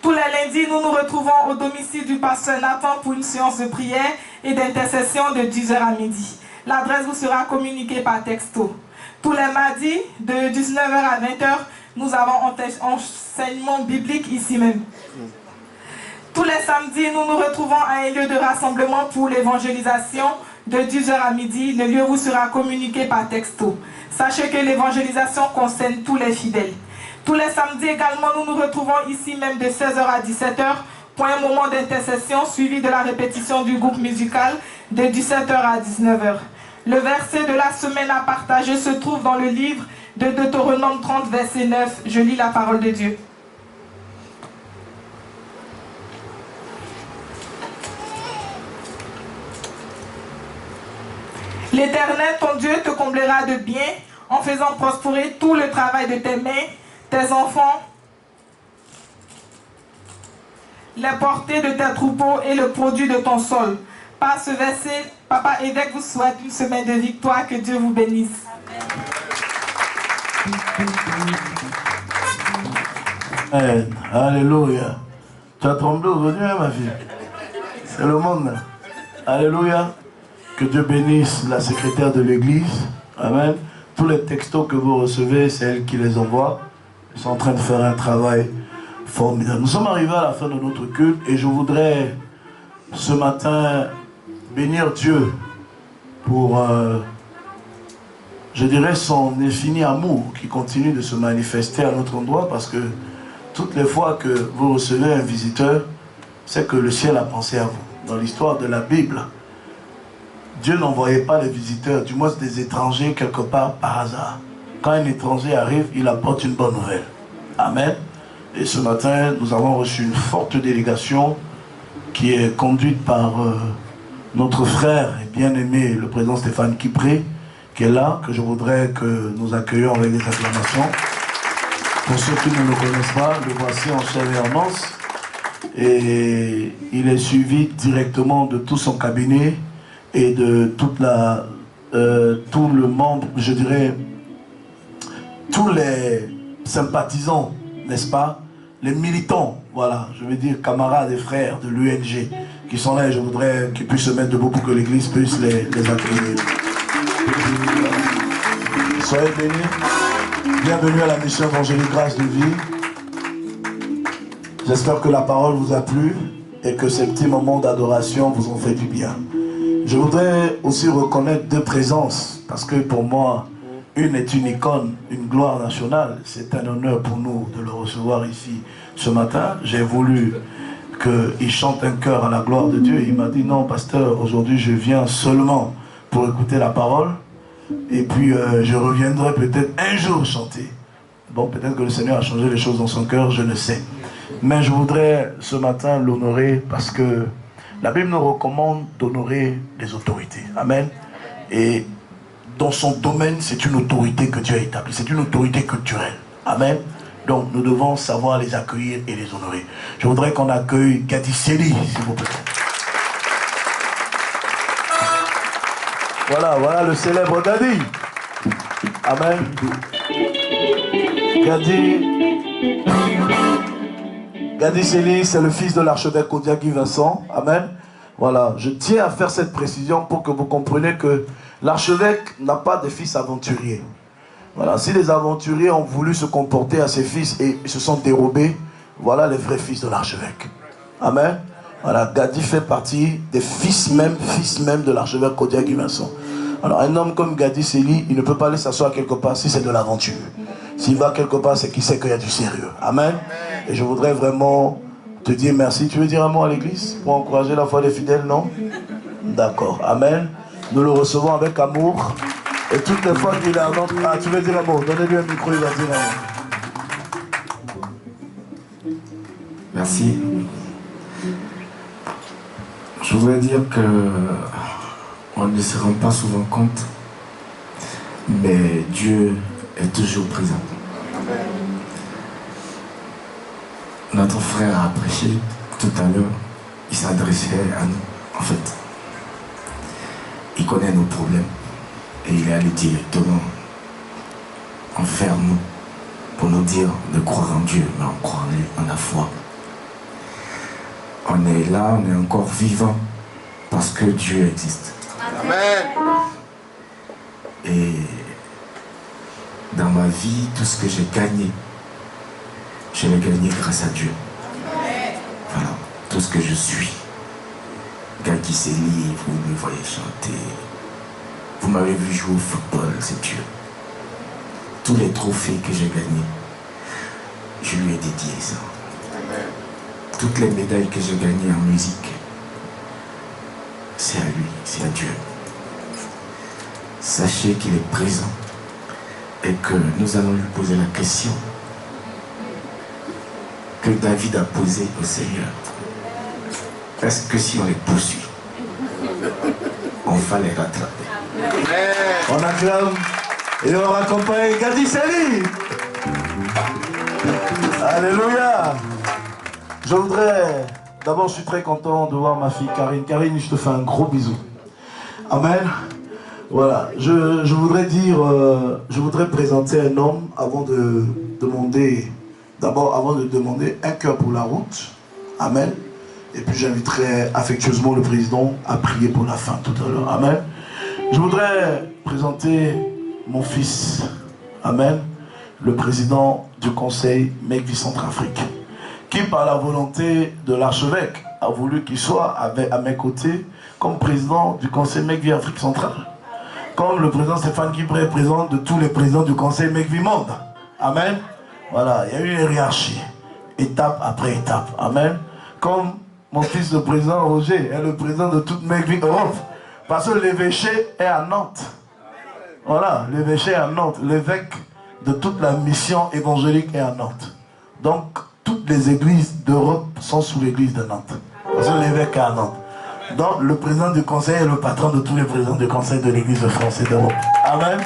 Tous les lundis, nous nous retrouvons au domicile du pasteur Nathan pour une séance de prière et d'intercession de 10h à midi. L'adresse vous sera communiquée par texto. Tous les mardis, de 19h à 20h, nous avons enseignement biblique ici même. Tous les samedis, nous nous retrouvons à un lieu de rassemblement pour l'évangélisation de 10h à midi. Le lieu vous sera communiqué par texto. Sachez que l'évangélisation concerne tous les fidèles. Tous les samedis également, nous nous retrouvons ici même de 16h à 17h pour un moment d'intercession suivi de la répétition du groupe musical de 17h à 19h. Le verset de la semaine à partager se trouve dans le livre de Deutéronome 30, verset 9. Je lis la parole de Dieu. L'Éternel, ton Dieu, te comblera de bien en faisant prospérer tout le travail de tes mains, tes enfants, les portées de tes troupeaux et le produit de ton sol. Par ce verset, Papa évêque vous souhaite une semaine de victoire, que Dieu vous bénisse. Amen. Alléluia. Tu as tremblé aujourd'hui, hein, ma fille? C'est le monde. Alléluia. Que Dieu bénisse la secrétaire de l'église. Amen. Tous les textos que vous recevez, c'est elle qui les envoie. Ils sont en train de faire un travail formidable. Nous sommes arrivés à la fin de notre culte et je voudrais ce matin bénir Dieu pour, je dirais, son infini amour qui continue de se manifester à notre endroit, parce que toutes les fois que vous recevez un visiteur, c'est que le ciel a pensé à vous. Dans l'histoire de la Bible, Dieu n'envoyait pas les visiteurs, du moins des étrangers, quelque part par hasard. Quand un étranger arrive, il apporte une bonne nouvelle. Amen. Et ce matin, nous avons reçu une forte délégation qui est conduite par notre frère et bien-aimé, le président Stéphane Kipré, qui est là, que je voudrais que nous accueillions avec des acclamations. Pour ceux qui ne le connaissent pas, le voici en chair et en os. Et il est suivi directement de tout son cabinet et de toute la, tout le membre, je dirais, tous les sympathisants, n'est-ce pas, les militants, voilà, je veux dire camarades et frères de l'UNG qui sont là, et je voudrais qu'ils puissent se mettre debout pour que l'église puisse les accueillir. Soyez bénis. Bienvenue à la mission évangélique Grâce de Vie. J'espère que la parole vous a plu et que ces petits moments d'adoration vous ont fait du bien. Je voudrais aussi reconnaître deux présences, parce que pour moi, une est une icône, une gloire nationale. C'est un honneur pour nous de le recevoir ici ce matin. J'ai voulu qu'il chante un chœur à la gloire de Dieu. Il m'a dit non, pasteur, aujourd'hui je viens seulement pour écouter la parole. Et puis je reviendrai peut-être un jour chanter. Bon, peut-être que le Seigneur a changé les choses dans son cœur, je ne sais. Mais je voudrais ce matin l'honorer parce que la Bible nous recommande d'honorer les autorités. Amen. Et dans son domaine, c'est une autorité que Dieu a établie. C'est une autorité culturelle. Amen. Donc nous devons savoir les accueillir et les honorer. Je voudrais qu'on accueille Gadi Seli, s'il vous plaît. Voilà le célèbre Gadi. Amen. Gadi Seli, c'est le fils de l'archevêque Odiagui Vincent. Amen. Voilà, je tiens à faire cette précision pour que vous compreniez que l'archevêque n'a pas de fils aventuriers. Voilà, si les aventuriers ont voulu se comporter à ses fils et se sont dérobés, voilà les vrais fils de l'archevêque. Amen. Voilà, Gadi fait partie des fils même de l'archevêque Odiagui Vincent. Alors un homme comme Gadi Seli, il ne peut pas aller s'asseoir quelque part si c'est de l'aventure. S'il va quelque part, c'est qu'il sait qu'il y a du sérieux. Amen. Et je voudrais vraiment te dire merci. Tu veux dire un mot à l'église pour encourager la foi des fidèles, non? D'accord. Amen. Nous le recevons avec amour. Et toutes les fois qu'il est à notre... Ah, tu veux dire un mot? Donnez-lui un micro, il va dire un mot. Merci. Je voudrais dire que on ne se rend pas souvent compte, mais Dieu est toujours présent. Notre frère a prêché tout à l'heure, il s'adressait à nous, en fait. Il connaît nos problèmes et il est allé directement envers nous pour nous dire de croire en Dieu, mais on croit en la foi. On est là, on est encore vivant parce que Dieu existe. Amen. Et dans ma vie, tout ce que j'ai gagné, je l'ai gagné grâce à Dieu. Voilà, tout ce que je suis. Gadi Seli, vous me voyez chanter. Vous m'avez vu jouer au football, c'est Dieu. Tous les trophées que j'ai gagnés, je lui ai dédié ça. Toutes les médailles que j'ai gagnées en musique, c'est à lui, c'est à Dieu. Sachez qu'il est présent et que nous allons lui poser la question que David a posée au Seigneur. Est-ce que si on les poursuit, on va les rattraper? On acclame Et on raccompagne Gadi Sali. Alléluia. Je voudrais, d'abord je suis très content de voir ma fille Karine. Karine, je te fais un gros bisou. Amen. Voilà, je voudrais dire, je voudrais présenter un homme avant de demander, un cœur pour la route. Amen. Et puis j'inviterai affectueusement le président à prier pour la fin tout à l'heure. Amen. Je voudrais présenter mon fils. Amen. Le président du conseil Megvi Centrafrique, qui par la volonté de l'archevêque a voulu qu'il soit à mes côtés comme président du conseil Megvi Afrique centrale. Comme le président Stéphane Guibré est président de tous les présidents du conseil Megvi Monde. Amen. Voilà, il y a eu une hiérarchie, étape après étape. Amen. Comme mon fils le président Roger est le président de toute Megvi Europe. Parce que l'évêché est à Nantes. Voilà, l'évêché est à Nantes. L'évêque de toute la mission évangélique est à Nantes. Donc, toutes les églises d'Europe sont sous l'église de Nantes. Parce que l'évêque est à Nantes. Donc, le président du conseil est le patron de tous les présidents du conseil de l'église de France et d'Europe. Amen.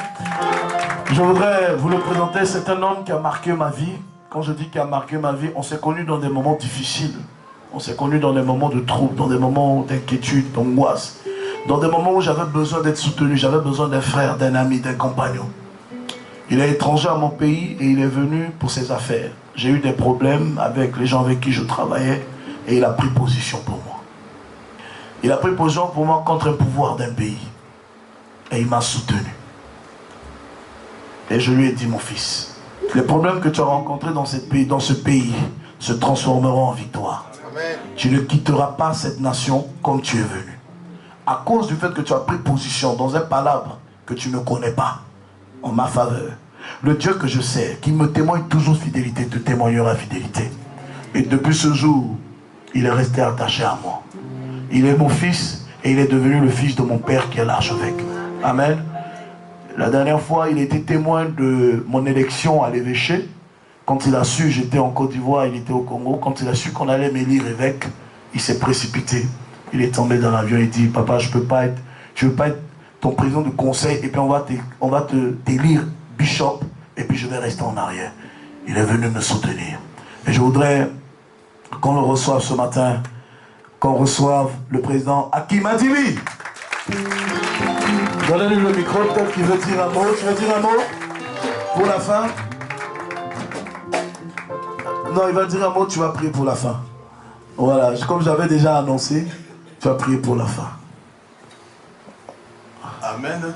Je voudrais vous le présenter. C'est un homme qui a marqué ma vie. Quand je dis qu'il a marqué ma vie, on s'est connus dans des moments difficiles. On s'est connus dans des moments de trouble, dans des moments d'inquiétude, d'angoisse. Dans des moments où j'avais besoin d'être soutenu, j'avais besoin d'un frère, d'un ami, d'un compagnon. Il est étranger à mon pays et il est venu pour ses affaires. J'ai eu des problèmes avec les gens avec qui je travaillais et il a pris position pour moi. Il a pris position pour moi contre le pouvoir d'un pays. Et il m'a soutenu. Et je lui ai dit, mon fils, les problèmes que tu as rencontrés dans ce pays se transformeront en victoire. Amen. Tu ne quitteras pas cette nation comme tu es venu. À cause du fait que tu as pris position dans un palabre que tu ne connais pas, en ma faveur. Le Dieu que je sais, qui me témoigne toujours fidélité, te témoignera fidélité. Et depuis ce jour, il est resté attaché à moi. Il est mon fils et il est devenu le fils de mon père qui est l'archevêque. Amen. La dernière fois, il était témoin de mon élection à l'évêché. Quand il a su, j'étais en Côte d'Ivoire, il était au Congo. Quand il a su qu'on allait m'élire évêque, il s'est précipité. Il est tombé dans l'avion, il dit, papa, je ne veux pas être ton président de conseil et puis on va te t'élire bishop et puis je vais rester en arrière. Il est venu me soutenir. Et je voudrais qu'on le reçoive ce matin, qu'on reçoive le président Hakim Adili. Donnez-lui le micro, peut-être qu'il veut dire un mot. Tu veux dire un mot pour la fin? Non, il va dire un mot, tu vas prier pour la fin. Voilà, comme j'avais déjà annoncé, tu vas prier pour la fin. Amen.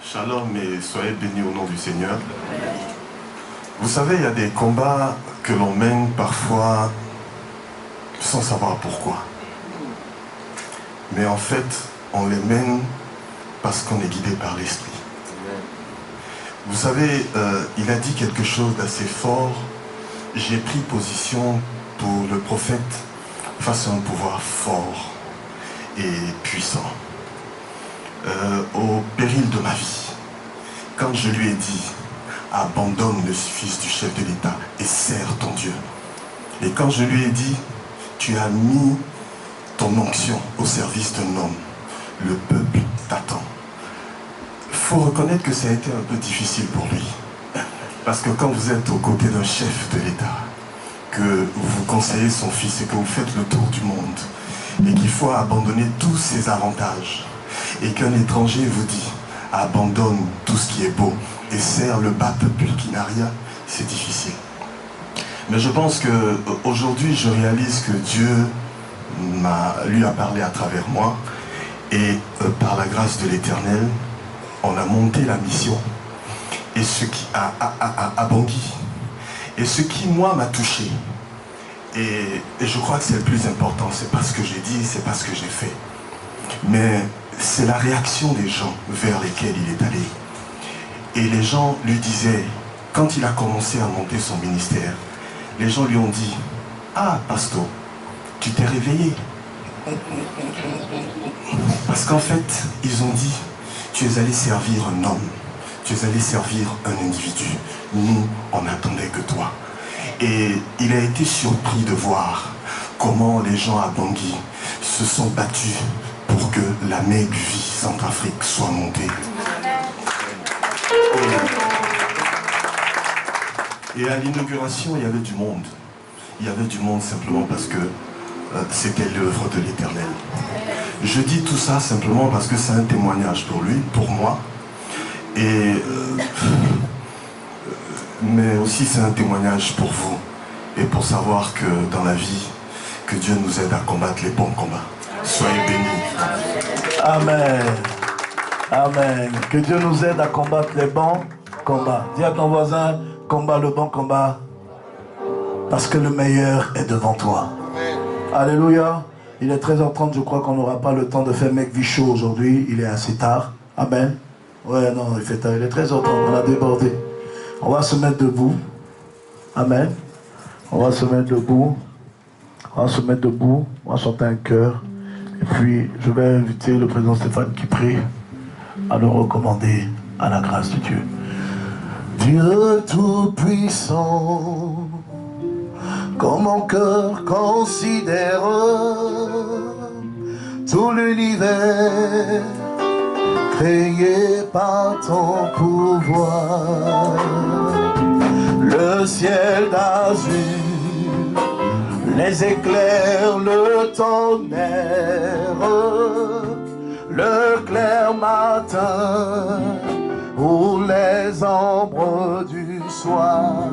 Shalom et soyez bénis au nom du Seigneur. Vous savez, il y a des combats que l'on mène parfois sans savoir pourquoi. Mais en fait, on les mène parce qu'on est guidé par l'Esprit. Vous savez, il a dit quelque chose d'assez fort. J'ai pris position pour le prophète face à un pouvoir fort et puissant. Au péril de ma vie, quand je lui ai dit abandonne le fils du chef de l'État et sers ton Dieu, et quand je lui ai dit tu as mis ton onction au service d'un homme, le peuple t'attend. Il faut reconnaître que ça a été un peu difficile pour lui, parce que quand vous êtes aux côtés d'un chef de l'État, que vous conseillez son fils et que vous faites le tour du monde et qu'il faut abandonner tous ses avantages, et qu'un étranger vous dit abandonne tout ce qui est beau et sert le bas peuple qui n'a rien, c'est difficile. Mais je pense qu'aujourd'hui je réalise que Dieu lui a parlé à travers moi et par la grâce de l'Éternel, on a monté la mission et ce qui à Bangui. Et ce qui moi m'a touché, et je crois que c'est le plus important, c'est pas ce que j'ai dit, c'est pas ce que j'ai fait, mais c'est la réaction des gens vers lesquels il est allé. Et les gens lui disaient, quand il a commencé à monter son ministère, les gens lui ont dit, ah pasteur, tu t'es réveillé. Parce qu'en fait, ils ont dit, tu es allé servir un homme, tu es allé servir un individu. Nous, on n'attendait que toi. Et il a été surpris de voir comment les gens à Bangui se sont battus pour que la Megvi Centrafrique soit montée. Et à l'inauguration, il y avait du monde. Il y avait du monde simplement parce que c'était l'œuvre de l'Éternel. Je dis tout ça simplement parce que c'est un témoignage pour lui, pour moi. Mais aussi c'est un témoignage pour vous. Et pour savoir que dans la vie, que Dieu nous aide à combattre les bons combats. Soyez bénis. Amen. Amen. Que Dieu nous aide à combattre les bons combats. Dis à ton voisin, combat le bon combat. Parce que le meilleur est devant toi. Alléluia. Il est 13h30, je crois qu'on n'aura pas le temps de faire mec chaud aujourd'hui. Il est assez tard. Amen. Ouais, non, il fait tard. Il est 13h30, on a débordé. On va se mettre debout. Amen. On va se mettre debout. On va se mettre debout. On va chanter un chœur. Et puis, je vais inviter le président Stéphane qui prie à le recommander à la grâce de Dieu. Dieu tout-puissant, quand mon cœur considère tout l'univers créé par ton pouvoir, le ciel d'azur, les éclairs, le tonnerre, le clair matin ou les ombres du soir.